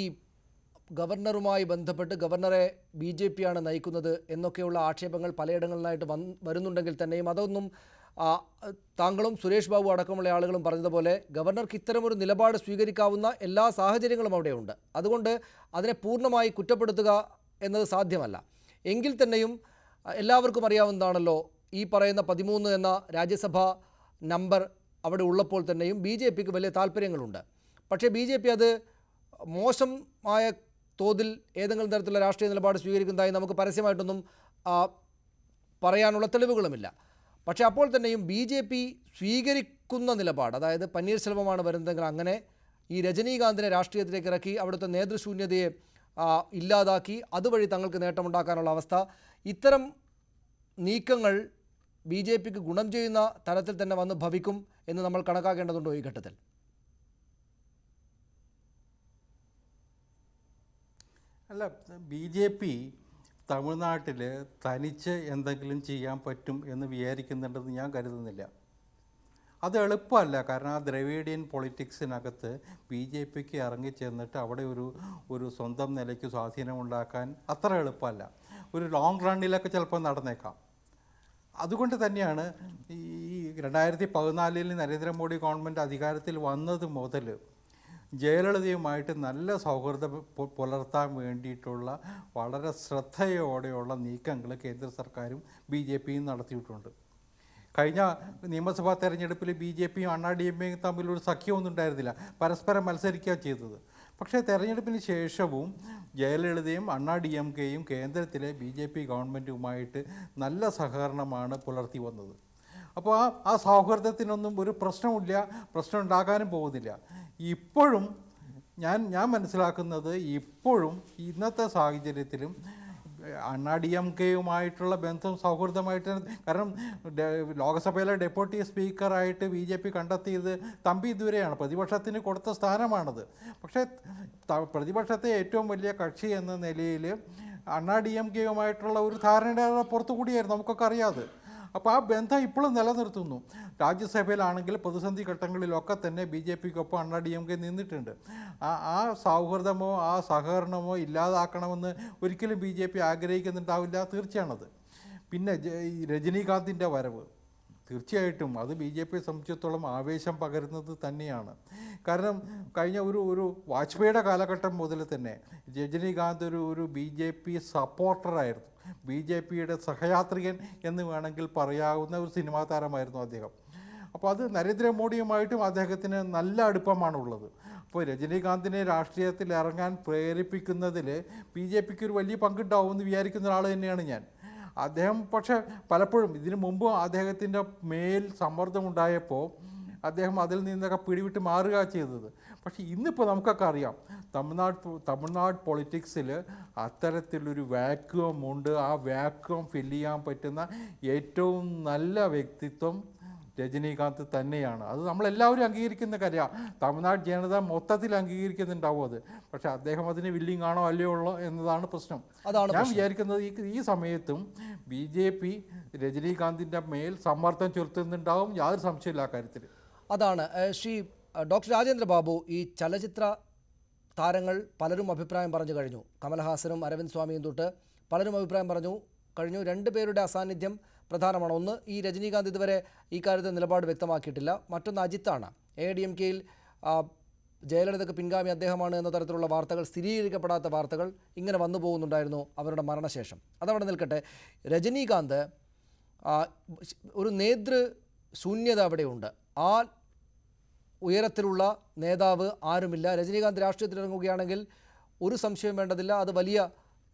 ഗവർണറുമായി ബന്ധപ്പെട്ട് ഗവർണറെ BJP ആണ് നയിക്കുന്നത് എന്നൊക്കെയുള്ള ആക്ഷേപങ്ങൾ പലയിടങ്ങളിലായിട്ട് വരുന്നുണ്ടെങ്കിൽ തന്നെയും അതൊന്നും താങ്കളും സുരേഷ് ബാബു അടക്കമുള്ള ആളുകളും പറഞ്ഞതുപോലെ ഗവർണർക്ക് ഇത്തരമൊരു നിലപാട് സ്വീകരിക്കാവുന്ന എല്ലാ സാഹചര്യങ്ങളും അവിടെയുണ്ട്. അതുകൊണ്ട് അതിനെ പൂർണ്ണമായി കുറ്റപ്പെടുത്തുക എന്നത് സാധ്യമല്ല. എങ്കിൽ തന്നെയും എല്ലാവർക്കും അറിയാവുന്നതാണല്ലോ, ഈ പറയുന്ന 13 എന്ന രാജ്യസഭാ നമ്പർ അവിടെ ഉള്ളപ്പോൾ തന്നെയും BJPക്ക് വലിയ താല്പര്യങ്ങളുണ്ട്. പക്ഷേ BJP അത് മോശമായ തോതിൽ ഏതെങ്കിലും തരത്തിലുള്ള രാഷ്ട്രീയ നിലപാട് സ്വീകരിക്കുന്നതായി നമുക്ക് പരസ്യമായിട്ടൊന്നും പറയാനുള്ള തെളിവുകളുമില്ല. പക്ഷേ അപ്പോൾ തന്നെയും BJP സ്വീകരിക്കുന്ന നിലപാട്, അതായത് പന്നീർശെൽവമാണ് വരുന്നതെങ്കിൽ അങ്ങനെ ഈ രജനീകാന്തിനെ രാഷ്ട്രീയത്തിലേക്ക് ഇറക്കി അവിടുത്തെ നേതൃശൂന്യതയെ ഇല്ലാതാക്കി അതുവഴി തങ്ങൾക്ക് നേട്ടമുണ്ടാക്കാനുള്ള അവസ്ഥ, ഇത്തരം നീക്കങ്ങൾ BJPക്ക് ഗുണം ചെയ്യുന്ന തരത്തിൽ തന്നെ വന്ന് ഭവിക്കും എന്ന് നമ്മൾ കണക്കാക്കേണ്ടതുണ്ടോ ഈ ഘട്ടത്തിൽ? അല്ല, BJP തമിഴ്നാട്ടിൽ തനിച്ച് എന്തെങ്കിലും ചെയ്യാൻ പറ്റും എന്ന് വിചാരിക്കുന്നുണ്ടെന്ന് ഞാൻ കരുതുന്നില്ല. അത് എളുപ്പമല്ല. കാരണം ആ ദ്രവീഡിയൻ പൊളിറ്റിക്സിനകത്ത് BJPക്ക് ഇറങ്ങിച്ചെന്നിട്ട് അവിടെ ഒരു സ്വന്തം നിലയ്ക്ക് സ്വാധീനമുണ്ടാക്കാൻ അത്ര എളുപ്പമല്ല. ഒരു ലോങ് റണ്ണിലൊക്കെ ചിലപ്പോൾ നടന്നേക്കാം. അതുകൊണ്ട് തന്നെയാണ് ഈ 2014 നരേന്ദ്രമോദി ഗവൺമെൻറ് അധികാരത്തിൽ വന്നത് മുതൽ ജയലളിതയുമായിട്ട് നല്ല സൗഹൃദം പുലർത്താൻ വേണ്ടിയിട്ടുള്ള വളരെ ശ്രദ്ധയോടെയുള്ള നീക്കങ്ങൾ കേന്ദ്ര സർക്കാരും BJPയും നടത്തിയിട്ടുണ്ട്. കഴിഞ്ഞ നിയമസഭാ തെരഞ്ഞെടുപ്പിൽ BJPയും DMKയും തമ്മിലൊരു സഖ്യമൊന്നും ഉണ്ടായിരുന്നില്ല, പരസ്പരം മത്സരിക്കുക ചെയ്തത്. പക്ഷേ തെരഞ്ഞെടുപ്പിന് ശേഷവും ജയലളിതയും DMKയും കേന്ദ്രത്തിലെ BJP ഗവൺമെൻറ്റുമായിട്ട് നല്ല സഹകരണമാണ് പുലർത്തി വന്നത്. അപ്പോൾ ആ സൗഹൃദത്തിനൊന്നും ഒരു പ്രശ്നമില്ല, പ്രശ്നം ഉണ്ടാകാനും പോകുന്നില്ല. ഇപ്പോഴും ഞാൻ മനസ്സിലാക്കുന്നത്, ഇപ്പോഴും ഇന്നത്തെ സാഹചര്യത്തിലും DMKയുമായിട്ടുള്ള ബന്ധം സൗഹൃദമായിട്ട്, കാരണം ലോകസഭയിലെ ഡെപ്യൂട്ടി സ്പീക്കറായിട്ട് BJP കണ്ടെത്തിയത് തമ്പി ദുരൈയാണ്. പ്രതിപക്ഷത്തിന് കൊടുത്ത സ്ഥാനമാണത്. പക്ഷേ പ്രതിപക്ഷത്തെ ഏറ്റവും വലിയ കക്ഷി എന്ന നിലയിൽ DMKയുമായിട്ടുള്ള ഒരു ധാരണയുടെ പുറത്തു കൂടിയായിരുന്നു, നമുക്കൊക്കെ അറിയാതെ. അപ്പോൾ ആ ബന്ധം ഇപ്പോഴും നിലനിർത്തുന്നു. രാജ്യസഭയിലാണെങ്കിൽ പ്രതിസന്ധി ഘട്ടങ്ങളിലൊക്കെ തന്നെ BJPക്കൊപ്പം DMK നിന്നിട്ടുണ്ട്. ആ സൗഹൃദമോ ആ സഹകരണമോ ഇല്ലാതാക്കണമെന്ന് ഒരിക്കലും BJP ആഗ്രഹിക്കുന്നുണ്ടാവില്ല, തീർച്ചയാണത്. പിന്നെ രജനീകാന്തിൻ്റെ വരവ് തീർച്ചയായിട്ടും അത് BJPയെ സംബന്ധിച്ചിടത്തോളം ആവേശം പകരുന്നത് തന്നെയാണ്. കാരണം കഴിഞ്ഞ ഒരു വാജ്പേയിയുടെ കാലഘട്ടം മുതൽ തന്നെ രജനീകാന്ത് ഒരു BJP സപ്പോർട്ടറായിരുന്നു. BJPയുടെ സഹയാത്രികൻ എന്ന് വേണമെങ്കിൽ പറയാവുന്ന ഒരു സിനിമാ താരമായിരുന്നു അദ്ദേഹം. അപ്പോൾ അത് നരേന്ദ്രമോദിയുമായിട്ടും അദ്ദേഹത്തിന് നല്ല അടുപ്പമാണുള്ളത്. അപ്പോൾ രജനീകാന്തിനെ രാഷ്ട്രീയത്തിൽ ഇറങ്ങാൻ പ്രേരിപ്പിക്കുന്നതിൽ BJPക്ക് ഒരു വലിയ പങ്കുണ്ടാവുമെന്ന് വിചാരിക്കുന്ന ഒരാൾ തന്നെയാണ് ഞാൻ. അദ്ദേഹം പക്ഷേ പലപ്പോഴും ഇതിനു മുമ്പ് അദ്ദേഹത്തിൻ്റെ മേൽ സമ്മർദ്ദമുണ്ടായപ്പോൾ അദ്ദേഹം അതിൽ നിന്നൊക്കെ പിടിവിട്ട് മാറുക ചെയ്തത്. പക്ഷേ ഇന്നിപ്പോൾ നമുക്കൊക്കെ അറിയാം, തമിഴ്നാട് പൊളിറ്റിക്സിൽ അത്തരത്തിലൊരു വാക്യൂം ഉണ്ട്. ആ വാക്യൂം ഫില്ല് ചെയ്യാൻ പറ്റുന്ന ഏറ്റവും നല്ല വ്യക്തിത്വം രജനീകാന്ത് തന്നെയാണ്. അത് നമ്മളെല്ലാവരും അംഗീകരിക്കുന്ന കാര്യമാണ്. തമിഴ്നാട് ജനത മൊത്തത്തിൽ അംഗീകരിക്കുന്നുണ്ടാവും അത്. പക്ഷേ അദ്ദേഹം അതിന് വില്ലിങ് ആണോ അല്ലയോ ഉള്ളോ എന്നതാണ് പ്രശ്നം. ഞാൻ വിചാരിക്കുന്നത് ഈ സമയത്തും BJP രജനീകാന്തിൻ്റെ മേൽ സമ്മർദ്ദം ചെലുത്തുന്നുണ്ടാവും, യാതൊരു സംശയമില്ല കാര്യത്തിൽ. അതാണ് ശ്രീ ഡോക്ടർ രാജേന്ദ്ര ബാബു, ഈ ചലച്ചിത്ര താരങ്ങൾ പലരും അഭിപ്രായം പറഞ്ഞു കഴിഞ്ഞു. കമൽഹാസനും അരവിന്ദ് സ്വാമിയും തൊട്ട് പലരും അഭിപ്രായം പറഞ്ഞു. കഴിഞ്ഞു. 2 പേരുടെ അസാന്നിധ്യം പ്രധാനമാണ്. ഒന്ന്, ഈ രജനീകാന്ത് ഇതുവരെ ഈ കാര്യത്തിൽ നിലപാട് വ്യക്തമാക്കിയിട്ടില്ല. മറ്റൊന്ന് അജിത്താണ്. AIADMK-യിൽ ജയലളിതയ്ക്ക് പിൻഗാമി അദ്ദേഹമാണ് എന്ന തരത്തിലുള്ള വാർത്തകൾ, സ്ഥിരീകരിക്കപ്പെടാത്ത വാർത്തകൾ ഇങ്ങനെ വന്നു പോകുന്നുണ്ടായിരുന്നു അവരുടെ മരണശേഷം. അതവിടെ നിൽക്കട്ടെ. രജനീകാന്ത് ഒരു നേതൃശൂന്യത അവിടെയുണ്ട്. ആ ഉയരത്തിലുള്ള നേതാവ് ആരുമില്ല. രജനീകാന്ത് രാഷ്ട്രീയത്തിലിറങ്ങുകയാണെങ്കിൽ ഒരു സംശയം വേണ്ടതില്ല, അത് വലിയ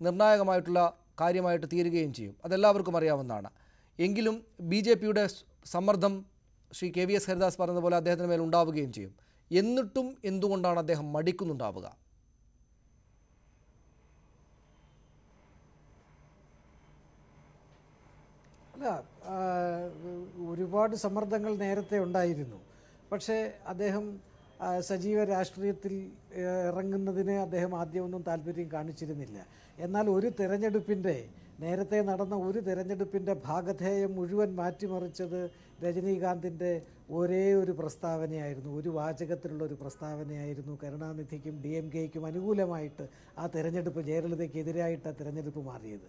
നിർണായകമായിട്ടുള്ള കാര്യമായിട്ട് തീരുകയും ചെയ്യും. അതെല്ലാവർക്കും അറിയാവുന്നതാണ്. എങ്കിലും BJPയുടെ സമ്മർദ്ദം ശ്രീ KVS ഹരിദാസ് പറഞ്ഞതുപോലെ അദ്ദേഹത്തിന് മേൽ ഉണ്ടാവുകയും ചെയ്യും. എന്നിട്ടും എന്തുകൊണ്ടാണ് അദ്ദേഹം മടിക്കുന്നുണ്ടാവുക? അല്ല, ഒരുപാട് സമ്മർദ്ദങ്ങൾ നേരത്തെ ഉണ്ടായിരുന്നു. പക്ഷേ അദ്ദേഹം സജീവ രാഷ്ട്രീയത്തിൽ ഇറങ്ങുന്നതിന് അദ്ദേഹം ആദ്യമൊന്നും താല്പര്യം കാണിച്ചിരുന്നില്ല. എന്നാൽ നേരത്തെ നടന്ന ഒരു തെരഞ്ഞെടുപ്പിൻ്റെ ഭാഗധേയം മുഴുവൻ മാറ്റിമറിച്ചത് രജനീകാന്തിൻ്റെ ഒരേ ഒരു പ്രസ്താവനയായിരുന്നു, ഒരു വാചകത്തിലുള്ള ഒരു പ്രസ്താവനയായിരുന്നു. കരുണാനിധിക്കും DMK-ക്കും അനുകൂലമായിട്ട് ആ തെരഞ്ഞെടുപ്പ്, ജയലളിതയ്ക്കെതിരായിട്ട് ആ തെരഞ്ഞെടുപ്പ് മാറിയത്.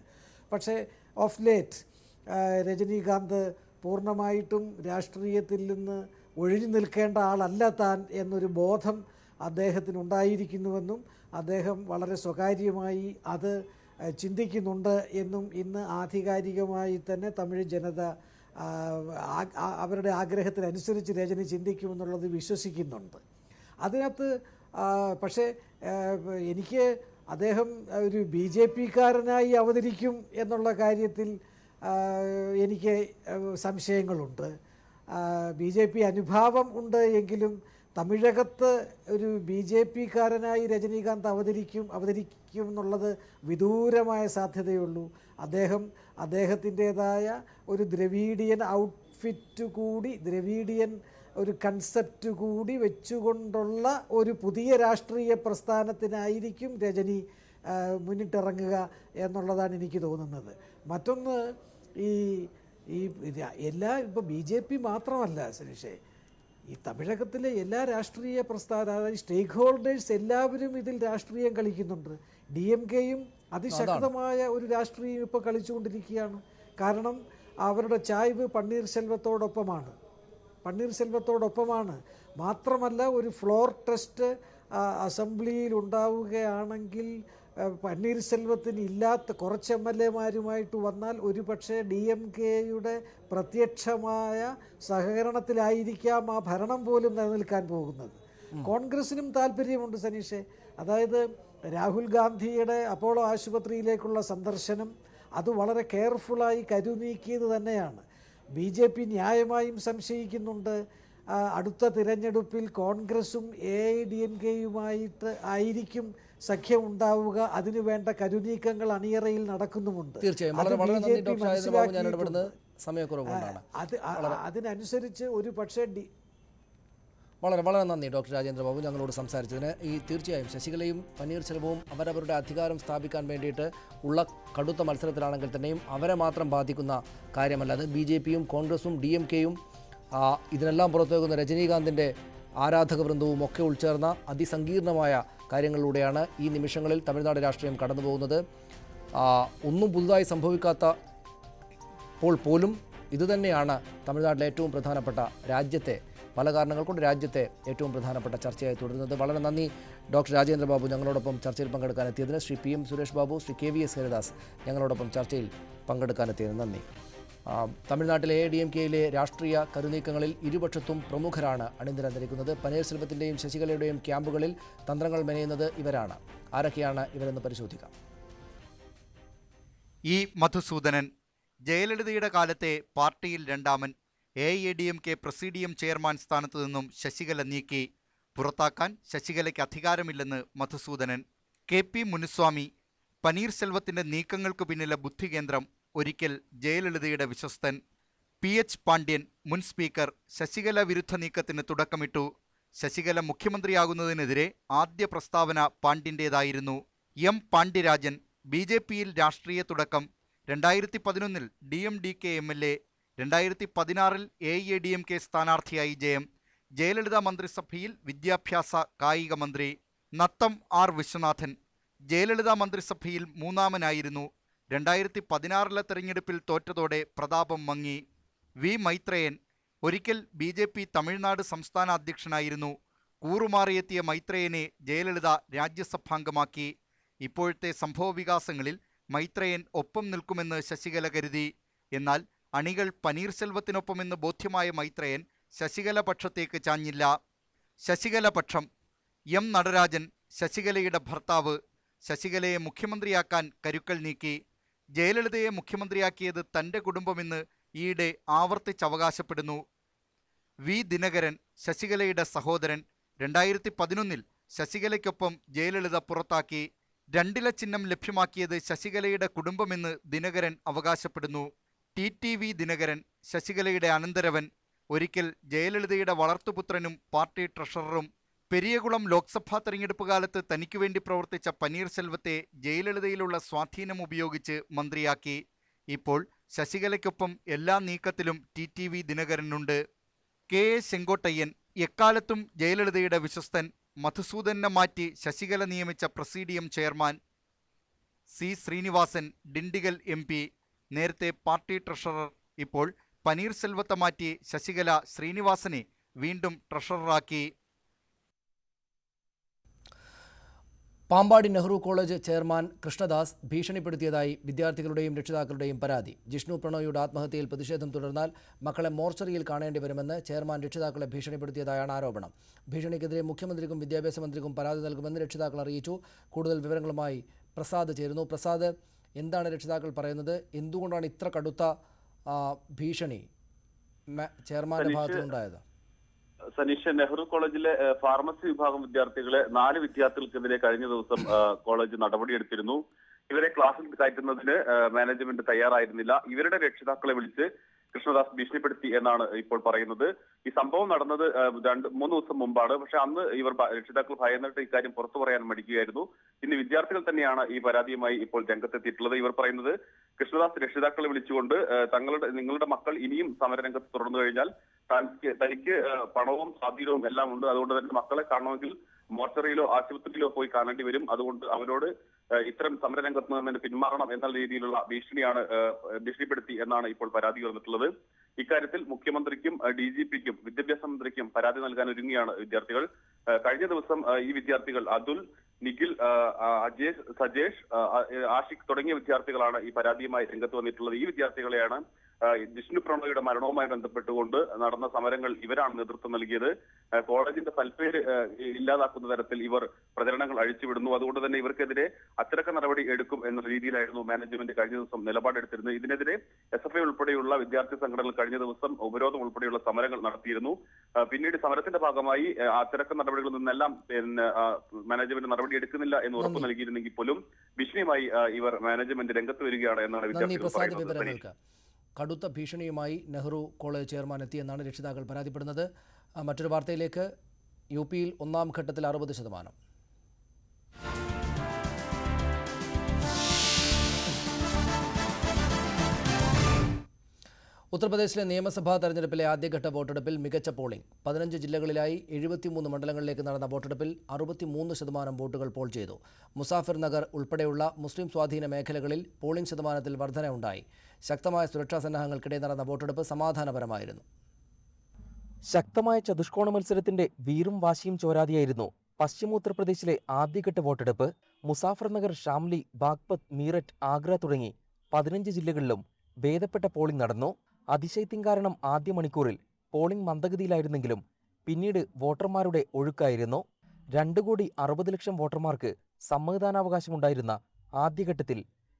പക്ഷേ ഓഫ് ലേറ്റ് രജനീകാന്ത് പൂർണ്ണമായിട്ടും രാഷ്ട്രീയത്തിൽ നിന്ന് ഒഴിഞ്ഞു നിൽക്കേണ്ട ആളല്ല താൻ എന്നൊരു ബോധം അദ്ദേഹത്തിനുണ്ടായിരിക്കുന്നുവെന്നും അദ്ദേഹം വളരെ സ്വകാര്യമായി അത് ചിന്തിക്കുന്നുണ്ട് എന്നും ഇന്ന് ആധികാരികമായി തന്നെ തമിഴ് ജനത അവരുടെ ആഗ്രഹത്തിനനുസരിച്ച് രജനി ചിന്തിക്കുമെന്നുള്ളത് വിശ്വസിക്കുന്നുണ്ട്. അതിനകത്ത് പക്ഷേ എനിക്ക് അദ്ദേഹം ഒരു BJP-കാരനായി അവതരിക്കും എന്നുള്ള കാര്യത്തിൽ എനിക്ക് സംശയങ്ങളുണ്ട്. BJP അനുഭാവം ഉണ്ട് എങ്കിലും തമിഴകത്ത് ഒരു BJP-കാരനായി രജനീകാന്ത് അവതരിക്കും എന്നുള്ളത് വിദൂരമായ സാധ്യതയുള്ളൂ. അദ്ദേഹത്തിൻ്റേതായ ഒരു ദ്രവീഡിയൻ ഔട്ട്ഫിറ്റ് കൂടി, ദ്രവീഡിയൻ ഒരു കൺസെപ്റ്റ് കൂടി വെച്ചുകൊണ്ടുള്ള ഒരു പുതിയ രാഷ്ട്രീയ പ്രസ്ഥാനത്തിനായിരിക്കും രജനി മുന്നിട്ടിറങ്ങുക എന്നുള്ളതാണ് എനിക്ക് തോന്നുന്നത്. മറ്റൊന്ന്, ഇപ്പോൾ BJP മാത്രമല്ല സനീഷേ, ഈ തമിഴകത്തിലെ എല്ലാ രാഷ്ട്രീയ അതായത് സ്റ്റേക്ക് ഹോൾഡേഴ്സ് എല്ലാവരും ഇതിൽ രാഷ്ട്രീയം കളിക്കുന്നുണ്ട്. DMK-യും അതിശക്തമായ ഒരു രാഷ്ട്രീയം ഇപ്പോൾ കളിച്ചുകൊണ്ടിരിക്കുകയാണ്. കാരണം അവരുടെ ചായ്വ് പന്നീർസെൽവത്തോടൊപ്പമാണ്. മാത്രമല്ല, ഒരു ഫ്ലോർ ടെസ്റ്റ് അസംബ്ലിയിൽ ഉണ്ടാവുകയാണെങ്കിൽ പന്നീർസെൽവത്തിന് ഇല്ലാത്ത കുറച്ച് MLA-മാരുമായിട്ട് വന്നാൽ ഒരു പക്ഷേ DMK-യുടെ പ്രത്യക്ഷമായ സഹകരണത്തിലായിരിക്കാം ആ ഭരണം പോലും നിലനിൽക്കാൻ പോകുന്നത്. കോൺഗ്രസിനും താല്പര്യമുണ്ട് സനീഷെ. അതായത് രാഹുൽ ഗാന്ധിയുടെ അപ്പോളോ ആശുപത്രിയിലേക്കുള്ള സന്ദർശനം അത് വളരെ കെയർഫുള്ളായി കരുനീക്കിയത് തന്നെയാണ്. BJP ന്യായമായും സംശയിക്കുന്നുണ്ട് അടുത്ത തിരഞ്ഞെടുപ്പിൽ കോൺഗ്രസും AIADMK-യുമായിട്ട് ആയിരിക്കും സഖ്യം ഉണ്ടാവുക, അതിനു വേണ്ട കരുനീക്കങ്ങൾ അണിയറയിൽ നടക്കുന്നുമുണ്ട്. തീർച്ചയായും അതിനനുസരിച്ച് ഒരു പക്ഷേ വളരെ നന്ദി ഡോക്ടർ രാജേന്ദ്ര ബാബു ഞങ്ങളോട് സംസാരിച്ചതിന്. തീർച്ചയായും ശശികലയും പന്നീർസെൽവവും അവരവരുടെ അധികാരം സ്ഥാപിക്കാൻ വേണ്ടിയിട്ട് ഉള്ള കടുത്ത മത്സരത്തിലാണെങ്കിൽ തന്നെയും അവരെ മാത്രം ബാധിക്കുന്ന കാര്യമല്ലാതെ BJP-യും കോൺഗ്രസും DMK-യും ഇതിനെല്ലാം പുറത്തുവെക്കുന്ന രജനീകാന്തിൻ്റെ ആരാധക വൃന്ദവും ഒക്കെ ഉൾച്ചേർന്ന അതിസങ്കീർണമായ കാര്യങ്ങളിലൂടെയാണ് ഈ നിമിഷങ്ങളിൽ തമിഴ്നാട് രാഷ്ട്രീയം കടന്നു പോകുന്നത്. ഒന്നും പുതുതായി സംഭവിക്കാത്തപ്പോൾ പോലും ഇതുതന്നെയാണ് തമിഴ്നാട്ടിലെ ഏറ്റവും പ്രധാനപ്പെട്ട പല കാരണങ്ങൾ കൊണ്ട് രാജ്യത്തെ ഏറ്റവും പ്രധാനപ്പെട്ട ചർച്ചയായി തുടരുന്നത്. വളരെ നന്ദി ഡോക്ടർ രാജേന്ദ്ര ബാബു ഞങ്ങളോടൊപ്പം ചർച്ചയിൽ പങ്കെടുക്കാനെത്തിയതിന്. ശ്രീ PM സുരേഷ് ബാബു, ശ്രീ KVS ഹരിദാസ് ഞങ്ങളോടൊപ്പം ചർച്ചയിൽ പങ്കെടുക്കാനെത്തിയതിന് നന്ദി. തമിഴ്നാട്ടിലെ AIADMK-യിലെ രാഷ്ട്രീയ കരുനീക്കങ്ങളിൽ ഇരുപക്ഷത്തും പ്രമുഖരാണ് അണിനിരന്നിരിക്കുന്നത്. പനീർസെൽവത്തിൻ്റെയും ശശികലയുടെയും ക്യാമ്പുകളിൽ തന്ത്രങ്ങൾ മെനയുന്നത് ഇവരാണ്. ആരൊക്കെയാണ് ഇവരെന്ന് പരിശോധിക്കാം. ഈ മധുസൂദനൻ ജയലളിതയുടെ കാലത്തെ പാർട്ടിയിൽ രണ്ടാമൻ. AIADMK പ്രസിഡിയം ചെയർമാൻ സ്ഥാനത്തു നിന്നും ശശികല നീക്കി. പുറത്താക്കാൻ ശശികലയ്ക്ക് അധികാരമില്ലെന്ന് മധുസൂദനൻ. KP മുനുസ്വാമി പനീർസെൽവത്തിൻ്റെ നീക്കങ്ങൾക്ക് പിന്നിലെ ബുദ്ധികേന്ദ്രം. ഒരിക്കൽ ജയലളിതയുടെ വിശ്വസ്തൻ. PH പാണ്ഡ്യൻ മുൻ സ്പീക്കർ ശശികല വിരുദ്ധ നീക്കത്തിന് തുടക്കമിട്ടു. ശശികല മുഖ്യമന്ത്രിയാകുന്നതിനെതിരെ ആദ്യ പ്രസ്താവന പാണ്ഡ്യൻ്റേതായിരുന്നു. M പാണ്ഡ്യരാജൻ BJP-യിൽ രാഷ്ട്രീയ തുടക്കം. 2011 DMDK MLA, 2016 AIADMK സ്ഥാനാർത്ഥിയായി ജയം. ജയലളിത മന്ത്രിസഭയിൽ വിദ്യാഭ്യാസ കായിക മന്ത്രി. നത്തം R വിശ്വനാഥൻ ജയലളിത മന്ത്രിസഭയിൽ മൂന്നാമനായിരുന്നു. 2016 തെരഞ്ഞെടുപ്പിൽ തോറ്റതോടെ പ്രതാപം മങ്ങി. വി മൈത്രേയൻ ഒരിക്കൽ BJP തമിഴ്നാട് സംസ്ഥാന അധ്യക്ഷനായിരുന്നു. കൂറുമാറിയെത്തിയ മൈത്രേയനെ ജയലളിത രാജ്യസഭാംഗമാക്കി. ഇപ്പോഴത്തെ സംഭവവികാസങ്ങളിൽ മൈത്രേയൻ ഒപ്പം നിൽക്കുമെന്ന് ശശികല കരുതി. എന്നാൽ അണികൾ പനീർശെൽവത്തിനൊപ്പമെന്ന് ബോധ്യമായ മൈത്രേയൻ ശശികല പക്ഷത്തേക്ക് ചാഞ്ഞില്ല. ശശികല പക്ഷം. M. നടരാജൻ ശശികലയുടെ ഭർത്താവ്. ശശികലയെ മുഖ്യമന്ത്രിയാക്കാൻ കരുക്കൾ നീക്കി. ജയലളിതയെ മുഖ്യമന്ത്രിയാക്കിയത് തൻ്റെ കുടുംബമെന്ന് ഈയിടെ ആവർത്തിച്ചവകാശപ്പെടുന്നു. വി ദിനകരൻ ശശികലയുടെ സഹോദരൻ. 2011 ശശികലയ്ക്കൊപ്പം ജയലളിത പുറത്താക്കി. 2 ചിഹ്നം ലഭ്യമാക്കിയത് ശശികലയുടെ കുടുംബമെന്ന് ദിനകരൻ അവകാശപ്പെടുന്നു. TTV ദിനകരൻ ശശികലയുടെ അനന്തരവൻ. ഒരിക്കൽ ജയലളിതയുടെ വളർത്തുപുത്രനും പാർട്ടി ട്രഷററും. പെരിയകുളം ലോക്സഭാ തെരഞ്ഞെടുപ്പ് കാലത്ത് തനിക്കു വേണ്ടി പ്രവർത്തിച്ച പനീർശെൽവത്തെ ജയലളിതയിലുള്ള സ്വാധീനം ഉപയോഗിച്ച് മന്ത്രിയാക്കി. ഇപ്പോൾ ശശികലയ്ക്കൊപ്പം എല്ലാ നീക്കത്തിലും TTV ദിനകരനുണ്ട്. KA ചെങ്കോട്ടയ്യൻ എക്കാലത്തും ജയലളിതയുടെ വിശ്വസ്തൻ. മധുസൂദനെ മാറ്റി ശശികല നിയമിച്ച presidium chairman. C. Sreenivasan Dindigul MP. നേരത്തെ പാർട്ടി ട്രഷറർ. ഇപ്പോൾ പനീർശെൽവത്തെ മാറ്റി ശശികല ശ്രീനിവാസനെ വീണ്ടും ട്രഷററാക്കി. പാമ്പാടി നെഹ്റു കോളേജ് ചെയർമാൻ കൃഷ്ണദാസ് ഭീഷണിപ്പെടുത്തിയതായി വിദ്യാർത്ഥികളുടെയും രക്ഷിതാക്കളുടെയും പരാതി. ജിഷ്ണു പ്രണോയിയുടെ ആത്മഹത്യയിൽ പ്രതിഷേധം തുടർന്നാൽ മക്കളെ മോർച്ചറിയിൽ കാണേണ്ടി വരുമെന്ന് ചെയർമാൻ രക്ഷിതാക്കളെ ഭീഷണിപ്പെടുത്തിയതായാണ് ആരോപണം. ഭീഷണിക്കെതിരെ മുഖ്യമന്ത്രിക്കും വിദ്യാഭ്യാസ മന്ത്രിക്കും പരാതി നൽകുമെന്ന് രക്ഷിതാക്കൾ അറിയിച്ചു. കൂടുതൽ വിവരങ്ങളുമായി പ്രസാദ് ചേരുന്നു. പ്രസാദ്, എന്താണ് രക്ഷിതാക്കൾ പറയുന്നത്? എന്തുകൊണ്ടാണ് ഇത്ര കടുത്ത ഭീഷണി ചെയർമാന്റെ ഭാഗത്തുനിന്നുണ്ടായത്? സനീഷ്, നെഹ്റു കോളേജിലെ ഫാർമസി വിഭാഗം വിദ്യാർത്ഥികളെ 4 വിദ്യാർത്ഥികൾക്കെതിരെ കഴിഞ്ഞ ദിവസം കോളേജ് നടപടിയെടുത്തിരുന്നു. ഇവരെ ക്ലാസ്സിൽ കയറ്റുന്നതിന് മാനേജ്മെന്റ് തയ്യാറായിരുന്നില്ല. ഇവരുടെ രക്ഷിതാക്കളെ വിളിച്ച് കൃഷ്ണദാസ് ഭീഷണിപ്പെടുത്തി എന്നാണ് ഇപ്പോൾ പറയുന്നത്. ഈ സംഭവം നടന്നത് 2-3 ദിവസം മുമ്പാണ്. പക്ഷെ അന്ന് ഇവർ രക്ഷിതാക്കൾ ഭയന്നിട്ട് ഇക്കാര്യം പുറത്തു പറയാൻ മടിക്കുകയായിരുന്നു. ഇന്ന് വിദ്യാർത്ഥികൾ തന്നെയാണ് ഈ പരാതിയുമായി ഇപ്പോൾ രംഗത്തെത്തിയിട്ടുള്ളത്. ഇവർ പറയുന്നത് കൃഷ്ണദാസ് രക്ഷിതാക്കളെ വിളിച്ചുകൊണ്ട് നിങ്ങളുടെ മക്കൾ ഇനിയും സമരരംഗത്ത് തുടർന്നു കഴിഞ്ഞാൽ തനിക്ക് പണവും സ്വാധീനവും എല്ലാം ഉണ്ട്. അതുകൊണ്ട് തന്നെ മക്കളെ കാണണമെങ്കിൽ മോർച്ചറിയിലോ ആശുപത്രിയിലോ പോയി കാണേണ്ടി വരും. അതുകൊണ്ട് അവരോട് ഇത്തരം സമരരംഗത്ത് നിന്ന് പിന്മാറണം എന്ന രീതിയിലുള്ള ഭീഷണിപ്പെടുത്തി എന്നാണ് ഇപ്പോൾ പരാതി ഉയർന്നിട്ടുള്ളത്. ഇക്കാര്യത്തിൽ മുഖ്യമന്ത്രിക്കും DGPക്കും വിദ്യാഭ്യാസ മന്ത്രിക്കും പരാതി നൽകാൻ ഒരുങ്ങിയാണ് വിദ്യാർത്ഥികൾ. കഴിഞ്ഞ ദിവസം ഈ വിദ്യാർത്ഥികൾ അതുൽ, നിഖിൽ, അജേഷ്, സജേഷ്, ആഷിഖ് തുടങ്ങിയ വിദ്യാർത്ഥികളാണ് ഈ പരാതിയുമായി രംഗത്ത് വന്നിട്ടുള്ളത്. ഈ വിദ്യാർത്ഥികളെയാണ് ജിഷ്ണു പ്രണോയിയുടെ മരണവുമായി ബന്ധപ്പെട്ടുകൊണ്ട് നടന്ന സമരങ്ങൾ ഇവരാണ് നേതൃത്വം നൽകിയത്. കോളേജിന്റെ സൽപ്പേര് ഇല്ലാതാക്കുന്ന തരത്തിൽ ഇവർ പ്രചരണങ്ങൾ അഴിച്ചുവിടുന്നു. അതുകൊണ്ട് തന്നെ ഇവർക്കെതിരെ അച്ചടക്ക നടപടി എടുക്കും എന്ന രീതിയിലായിരുന്നു മാനേജ്മെന്റ് കഴിഞ്ഞ ദിവസം നിലപാടെടുത്തിരുന്നത്. ഇതിനെതിരെ SFI ഉൾപ്പെടെയുള്ള വിദ്യാർത്ഥി സംഘടനകൾ കഴിഞ്ഞ ദിവസം ഉപരോധം ഉൾപ്പെടെയുള്ള സമരങ്ങൾ നടത്തിയിരുന്നു. പിന്നീട് സമരത്തിന്റെ ഭാഗമായി അച്ചടക്ക നടപടികളിൽ നിന്നെല്ലാം മാനേജ്മെന്റ് നടപടി എടുക്കുന്നില്ല എന്ന് ഉറപ്പു നൽകിയിരുന്നെങ്കിൽ പോലും ഭീഷണിയുമായി ഇവർ മാനേജ്മെന്റ് രംഗത്ത് വരികയാണ് എന്നാണ് വിദ്യാർത്ഥികൾ പറയുന്നത്. കടുത്ത ഭീഷണിയുമായി നെഹ്റു കോളേജ് ചെയർമാൻ എത്തിയെന്നാണ് രക്ഷിതാക്കൾ പരാതിപ്പെടുന്നത്. മറ്റൊരു വാർത്തയിലേക്ക്. UPയിൽ 1ാം ഘട്ടത്തിൽ 60%. ഉത്തർപ്രദേശിലെ നിയമസഭാ തെരഞ്ഞെടുപ്പിലെ ആദ്യഘട്ട വോട്ടെടുപ്പിൽ മികച്ച പോളിംഗ്. 15 ജില്ലകളിലായി 73 മണ്ഡലങ്ങളിലേക്ക് നടന്ന വോട്ടെടുപ്പിൽ 63% വോട്ടുകൾ പോൾ ചെയ്തു. മുസാഫിർ നഗർ ഉൾപ്പെടെയുള്ള മുസ്ലിം സ്വാധീന മേഖലകളിൽ പോളിംഗ് ശതമാനത്തിൽ വർധനയുണ്ടായി. ശക്തമായ സുരക്ഷാ സന്നാഹങ്ങൾക്കിടെ നടന്ന വോട്ടെടുപ്പ് സമാധാനപരമായിരുന്നു. ശക്തമായ ചതുഷ്കോണ മത്സരത്തിന്റെ വീറും വാശിയും ചോരാതെയായിരുന്നു പശ്ചിമ ഉത്തർപ്രദേശിലെ ആദ്യഘട്ട വോട്ടെടുപ്പ്. മുസാഫർ നഗർ, ഷാംലി, ബാഗ്പത്, മീററ്റ്, ആഗ്ര തുടങ്ങി 15 ജില്ലകളിലും ഭേദപ്പെട്ട പോളിംഗ് നടന്നു. അതിശൈത്യം കാരണം ആദ്യ മണിക്കൂറിൽ പോളിംഗ് മന്ദഗതിയിലായിരുന്നെങ്കിലും പിന്നീട് വോട്ടർമാരുടെ ഒഴുക്കായിരുന്നു. 2,60,00,000 വോട്ടർമാർക്ക് സമ്മതിദാനാവകാശമുണ്ടായിരുന്ന ആദ്യഘട്ടത്തിൽ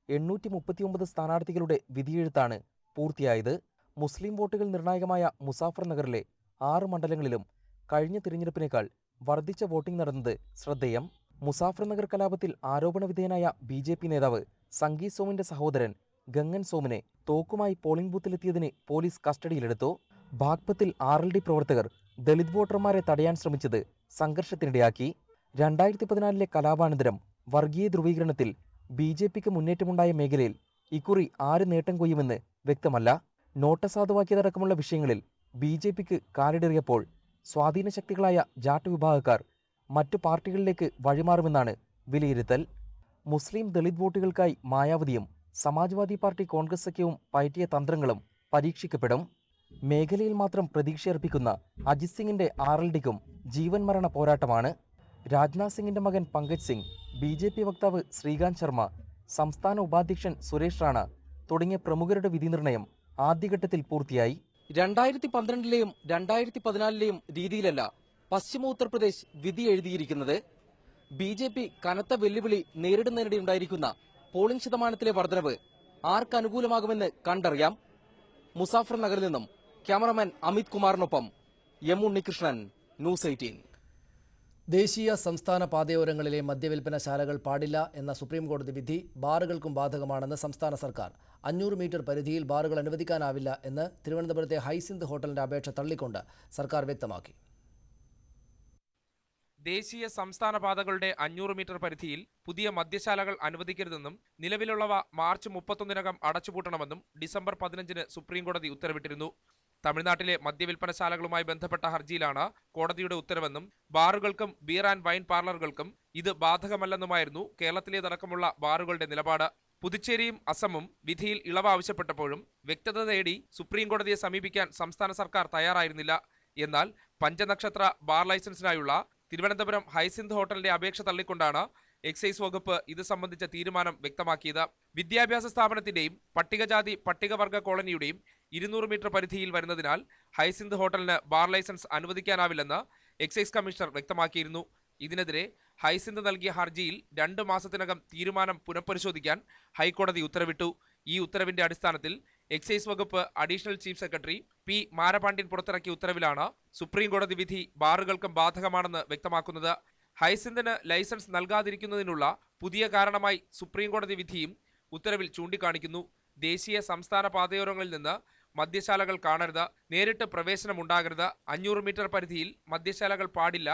839 സ്ഥാനാർത്ഥികളുടെ വിധിയെഴുത്താണ് പൂർത്തിയായത്. മുസ്ലിം വോട്ടുകൾ നിർണായകമായ മുസാഫർ നഗറിലെ 6 മണ്ഡലങ്ങളിലും കഴിഞ്ഞ തിരഞ്ഞെടുപ്പിനേക്കാൾ വർദ്ധിച്ച വോട്ടിംഗ് നടന്നത് ശ്രദ്ധേയം. മുസാഫർ നഗർ കലാപത്തിൽ ആരോപണ വിധേയനായ BJP നേതാവ് സംഗീത് സോമിന്റെ സഹോദരൻ ഗംഗൻ സോമിനെ തോക്കുമായി പോളിംഗ് ബൂത്തിലെത്തിയതിന് പോലീസ് കസ്റ്റഡിയിലെടുത്തു. ബാഗ്പത്തിൽ RLD പ്രവർത്തകർ ദളിത് വോട്ടർമാരെ തടയാൻ ശ്രമിച്ചത് സംഘർഷത്തിനിടയാക്കി. 2014 കലാപാനന്തരം വർഗീയ ധ്രുവീകരണത്തിൽ BJPക്ക് മുന്നേറ്റമുണ്ടായ മേഖലയിൽ ഇക്കുറി ആര് നേട്ടം കൊയ്യുമെന്ന് വ്യക്തമല്ല. നോട്ട് അസാധുവാക്കിയതടക്കമുള്ള വിഷയങ്ങളിൽ BJPക്ക് കാലിടറിയപ്പോൾ സ്വാധീന ശക്തികളായ ജാട്ട് വിഭാഗക്കാർ മറ്റു പാർട്ടികളിലേക്ക് വഴിമാറുമെന്നാണ് വിലയിരുത്തൽ. മുസ്ലിം ദളിത് വോട്ടുകൾക്കായി മായാവതിയും സമാജ്വാദി പാർട്ടി കോൺഗ്രസ് സഖ്യവും പയറ്റിയ തന്ത്രങ്ങളും പരീക്ഷിക്കപ്പെടും. മേഖലയിൽ മാത്രം പ്രതീക്ഷയർപ്പിക്കുന്ന അജിത് സിംഗിന്റെ RLDക്കും ജീവൻ മരണ പോരാട്ടമാണ്. രാജ്നാഥ് സിംഗിന്റെ മകൻ പങ്കജ് സിംഗ്, BJP വക്താവ് ശ്രീകാന്ത് ശർമ്മ, സംസ്ഥാന ഉപാധ്യക്ഷൻ സുരേഷ് റാണ തുടങ്ങിയ പ്രമുഖരുടെ വിധിനിർണയം ആദ്യഘട്ടത്തിൽ പൂർത്തിയായി. 2012ലെയും 2014ലെയും രീതിയിലല്ല പശ്ചിമ ഉത്തർപ്രദേശ് വിധി എഴുതിയിരിക്കുന്നത്. BJP കനത്ത വെല്ലുവിളി നേരിടുന്നതിനിടെയുണ്ടായിരിക്കുന്ന പോളിംഗ് ശതമാനത്തിലെ വർധനവ് ആർക്കനുകൂലമാകുമെന്ന് കണ്ടറിയാം. മുസാഫർ നഗറിൽ നിന്നും ക്യാമറമാൻ അമിത് കുമാറിനൊപ്പം എം ഉണ്ണികൃഷ്ണൻ, ന്യൂസ് 18. ദേശീയ സംസ്ഥാന പാതയോരങ്ങളിലെ മദ്യവിൽപ്പനശാലകൾ പാടില്ല എന്ന സുപ്രീം കോടതി വിധി ബാറുകൾക്കും ബാധകമാണെന്ന് സംസ്ഥാന സർക്കാർ. 500 മീറ്റർ പരിധിയിൽ ബാറുകൾ അനുവദിക്കാനാവില്ല എന്ന് തിരുവനന്തപുരത്തെ ഹൈസിന്ത് ഹോട്ടലിന്റെ അപേക്ഷ തള്ളിക്കൊണ്ട് സർക്കാർ വ്യക്തമാക്കി. ദേശീയ സംസ്ഥാന പാതകളുടെ 500 മീറ്റർ പരിധിയിൽ പുതിയ മദ്യശാലകൾ അനുവദിക്കരുതെന്നും നിലവിലുള്ളവ മാർച്ച് 31-നകം അടച്ചുപൂട്ടണമെന്നും ഡിസംബർ 15-ന് സുപ്രീംകോടതി ഉത്തരവിട്ടിരുന്നു. തമിഴ്നാട്ടിലെ മദ്യവിൽപ്പനശാലകളുമായി ബന്ധപ്പെട്ട ഹർജിയിലാണ് കോടതിയുടെ ഉത്തരവെന്നും ബാറുകൾക്കും ബിയർ ആൻഡ് വൈൻ പാർലറുകൾക്കും ഇത് ബാധകമല്ലെന്നുമായിരുന്നു കേരളത്തിലേതടക്കമുള്ള ബാറുകളുടെ നിലപാട്. പുതുച്ചേരിയും അസമും വിധിയിൽ ഇളവ് ആവശ്യപ്പെട്ടപ്പോഴും വ്യക്തത തേടി സുപ്രീംകോടതിയെ സമീപിക്കാൻ സംസ്ഥാന സർക്കാർ തയ്യാറായിരുന്നില്ല. എന്നാൽ പഞ്ചനക്ഷത്ര ബാർ ലൈസൻസിനായുള്ള തിരുവനന്തപുരം ഹൈസിന്ത് ഹോട്ടലിന്റെ അപേക്ഷ തള്ളിക്കൊണ്ടാണ് എക്സൈസ് വകുപ്പ് ഇത് സംബന്ധിച്ച തീരുമാനം വ്യക്തമാക്കിയത്. വിദ്യാഭ്യാസ സ്ഥാപനത്തിന്റെയും പട്ടികജാതി പട്ടികവർഗ കോളനിയുടെയും 200 മീറ്റർ പരിധിയിൽ വരുന്നതിനാൽ ഹൈസിന്ത് ഹോട്ടലിന് ബാർ ലൈസൻസ് അനുവദിക്കാനാവില്ലെന്ന് എക്സൈസ് കമ്മീഷണർ വ്യക്തമാക്കിയിരുന്നു. ഇതിനെതിരെ ഹൈസിന്ത് നൽകിയ ഹർജിയിൽ 2 മാസത്തിനകം തീരുമാനം പുനഃപരിശോധിക്കാൻ ഹൈക്കോടതി ഉത്തരവിട്ടു. ഈ ഉത്തരവിന്റെ അടിസ്ഥാനത്തിൽ എക്സൈസ് വകുപ്പ് അഡീഷണൽ ചീഫ് സെക്രട്ടറി പി മാരപാണ്ഡ്യൻ പുറത്തിറക്കിയ ഉത്തരവിലാണ് സുപ്രീംകോടതി വിധി ബാറുകൾക്കും ബാധകമാണെന്ന് വ്യക്തമാക്കുന്നത്. ഹൈസിന്തിന് ലൈസൻസ് നൽകാതിരിക്കുന്നതിനുള്ള പുതിയ കാരണമായി സുപ്രീംകോടതി വിധിയും ഉത്തരവിൽ ചൂണ്ടിക്കാണിക്കുന്നു. ദേശീയ സംസ്ഥാന പാതയോരങ്ങളിൽ നിന്ന് മദ്യശാലകൾ കാണരുത്, നേരിട്ട് പ്രവേശനമുണ്ടാകരുത്, 500 മീറ്റർ പരിധിയിൽ മദ്യശാലകൾ പാടില്ല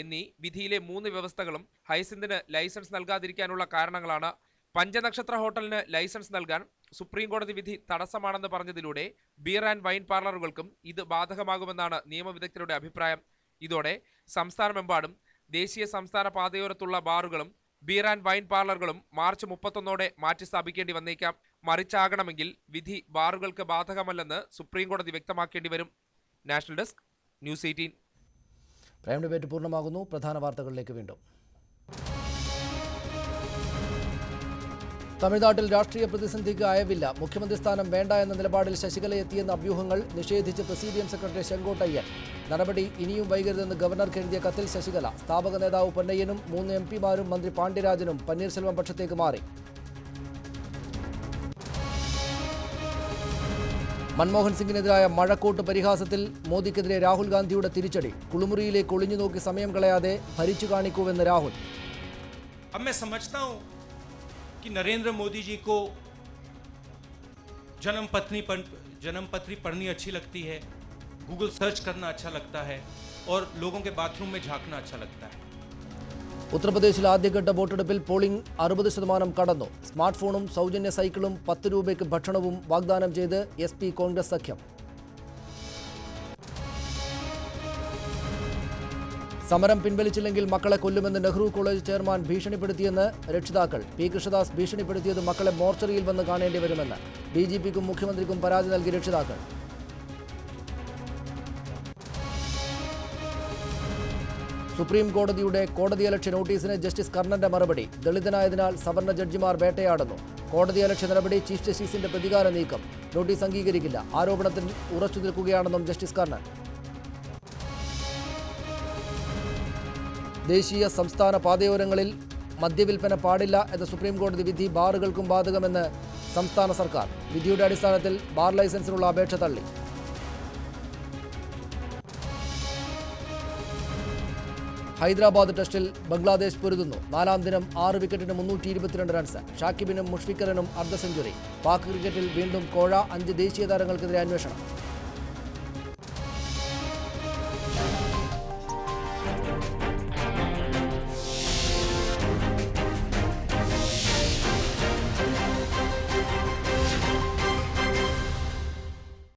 എന്നീ വിധിയിലെ 3 വ്യവസ്ഥകളും ഹൈസിന്തിന് ലൈസൻസ് നൽകാതിരിക്കാനുള്ള കാരണങ്ങളാണ്. പഞ്ചനക്ഷത്ര ഹോട്ടലിന് ലൈസൻസ് നൽകാൻ സുപ്രീംകോടതി വിധി തടസ്സമാണെന്ന് പറഞ്ഞതിലൂടെ ബിയർ ആൻഡ് വൈൻ പാർലറുകൾക്കും ഇത് ബാധകമാകുമെന്നാണ് നിയമവിദഗ്ധരുടെ അഭിപ്രായം. ഇതോടെ സംസ്ഥാനമെമ്പാടും ദേശീയ സംസ്ഥാന പാതയോരത്തുള്ള ബാറുകളും ബിയർ ആൻഡ് വൈൻ പാർലറുകളും മാർച്ച് 31-ഓടെ മാറ്റി സ്ഥാപിക്കേണ്ടി വന്നേക്കാം. മറിച്ചാകണമെങ്കിൽ വിധി ബാറുകൾക്ക് ബാധകമല്ലെന്ന് സുപ്രീംകോടതി വ്യക്തമാക്കേണ്ടി വരും. National desk, news 18. Prime debate പൂർണ്ണമാകുന്നു. പ്രധാന വാർത്തകളിലേക്ക് വീണ്ടും. തമിഴ്നാട്ടിൽ രാഷ്ട്രീയ പ്രതിസന്ധിക്ക് അയവില്ല. മുഖ്യമന്ത്രി സ്ഥാനം വേണ്ട എന്ന നിലപാടിൽ ശശികല എത്തിയെന്ന അഭ്യൂഹങ്ങൾ നിഷേധിച്ച് പ്രസിഡിയം സെക്രട്ടറി ചെങ്കോട്ടയ്യൻ. നടപടി ഇനിയും വൈകരുതെന്ന് ഗവർണർക്ക് എഴുതിയ കത്തിൽ ശശികല. സ്ഥാപക നേതാവ് പൊന്നയ്യനും 3 MP-മാരും മന്ത്രി പാണ്ഡ്യരാജനും പന്നീർശെൽവം പക്ഷത്തേക്ക് മാറി. മൻമോഹൻ സിംഗിനെതിരായ മഴക്കോട്ട് പരിഹാസത്തിൽ മോദിക്കെതിരെ രാഹുൽ ഗാന്ധിയുടെ തിരിച്ചടി. കുളിമുറിയിലേക്ക് ഒളിഞ്ഞു നോക്കി സമയം കളയാതെ ഭരിച്ചു കാണിക്കൂവെന്ന് രാഹുൽ. अब मैं समझता हूं कि नरेंद्र मोदी जी को जन्मपत्री पढ़नी अच्छी लगती है, गूगल सर्च करना अच्छा लगता है और लोगों के बाथरूम में झांकना अच्छा लगता है. ഉത്തർപ്രദേശിൽ ആദ്യഘട്ട വോട്ടെടുപ്പിൽ പോളിംഗ് 60% കടന്നു. സ്മാർട്ട് ഫോണും സൗജന്യ സൈക്കിളും 10 രൂപയ്ക്ക് ഭക്ഷണവും വാഗ്ദാനം ചെയ്ത് SP കോൺഗ്രസ് സഖ്യം. സമരം പിൻവലിച്ചില്ലെങ്കിൽ മക്കളെ കൊല്ലുമെന്ന് നെഹ്റു കോളേജ് ചെയർമാൻ ഭീഷണിപ്പെടുത്തിയെന്ന് രക്ഷിതാക്കൾ. പി കൃഷ്ണദാസ് ഭീഷണിപ്പെടുത്തിയത് മക്കളെ മോർച്ചറിയിൽ വന്ന് കാണേണ്ടി വരുമെന്ന്. BJPക്കും മുഖ്യമന്ത്രിക്കും പരാതി നൽകി രക്ഷിതാക്കൾ. സുപ്രീം കോടതിയുടെ കോടതിയലക്ഷ്യ നോട്ടീസിന് ജസ്റ്റിസ് കർണന്റെ മറുപടി. ദളിതനായതിനാൽ സവർണ ജഡ്ജിമാർ വേട്ടയാടുന്നു. കോടതിയലക്ഷ്യ നടപടി ചീഫ് ജസ്റ്റിസിന്റെ പ്രതികാര നീക്കം. നോട്ടീസ് അംഗീകരിക്കില്ല. ആരോപണത്തിൽ ഉറച്ചു നിൽക്കുകയാണെന്നും ജസ്റ്റിസ് കർണൻ. ദേശീയ സംസ്ഥാന പാതയോരങ്ങളിൽ മദ്യവിൽപ്പന പാടില്ല എന്ന സുപ്രീം കോടതി വിധി ബാറുകൾക്കും ബാധകമെന്ന് സംസ്ഥാന സർക്കാർ. വിധിയുടെ അടിസ്ഥാനത്തിൽ ബാർ ലൈസൻസിനുള്ള അപേക്ഷ തള്ളി. ഹൈദരാബാദ് ടെസ്റ്റിൽ ബംഗ്ലാദേശ് പൊരുതുന്നു. 4-ാം ദിനം 6 വിക്കറ്റിന് 322 റൺസ്. ഷാക്കിബിനും മുഷ്ഫിഖറിനും അർദ്ധ സെഞ്ചുറി. പാക് ക്രിക്കറ്റിൽ വീണ്ടും കോഴ. 5 ദേശീയ താരങ്ങൾക്കെതിരെ അന്വേഷണം.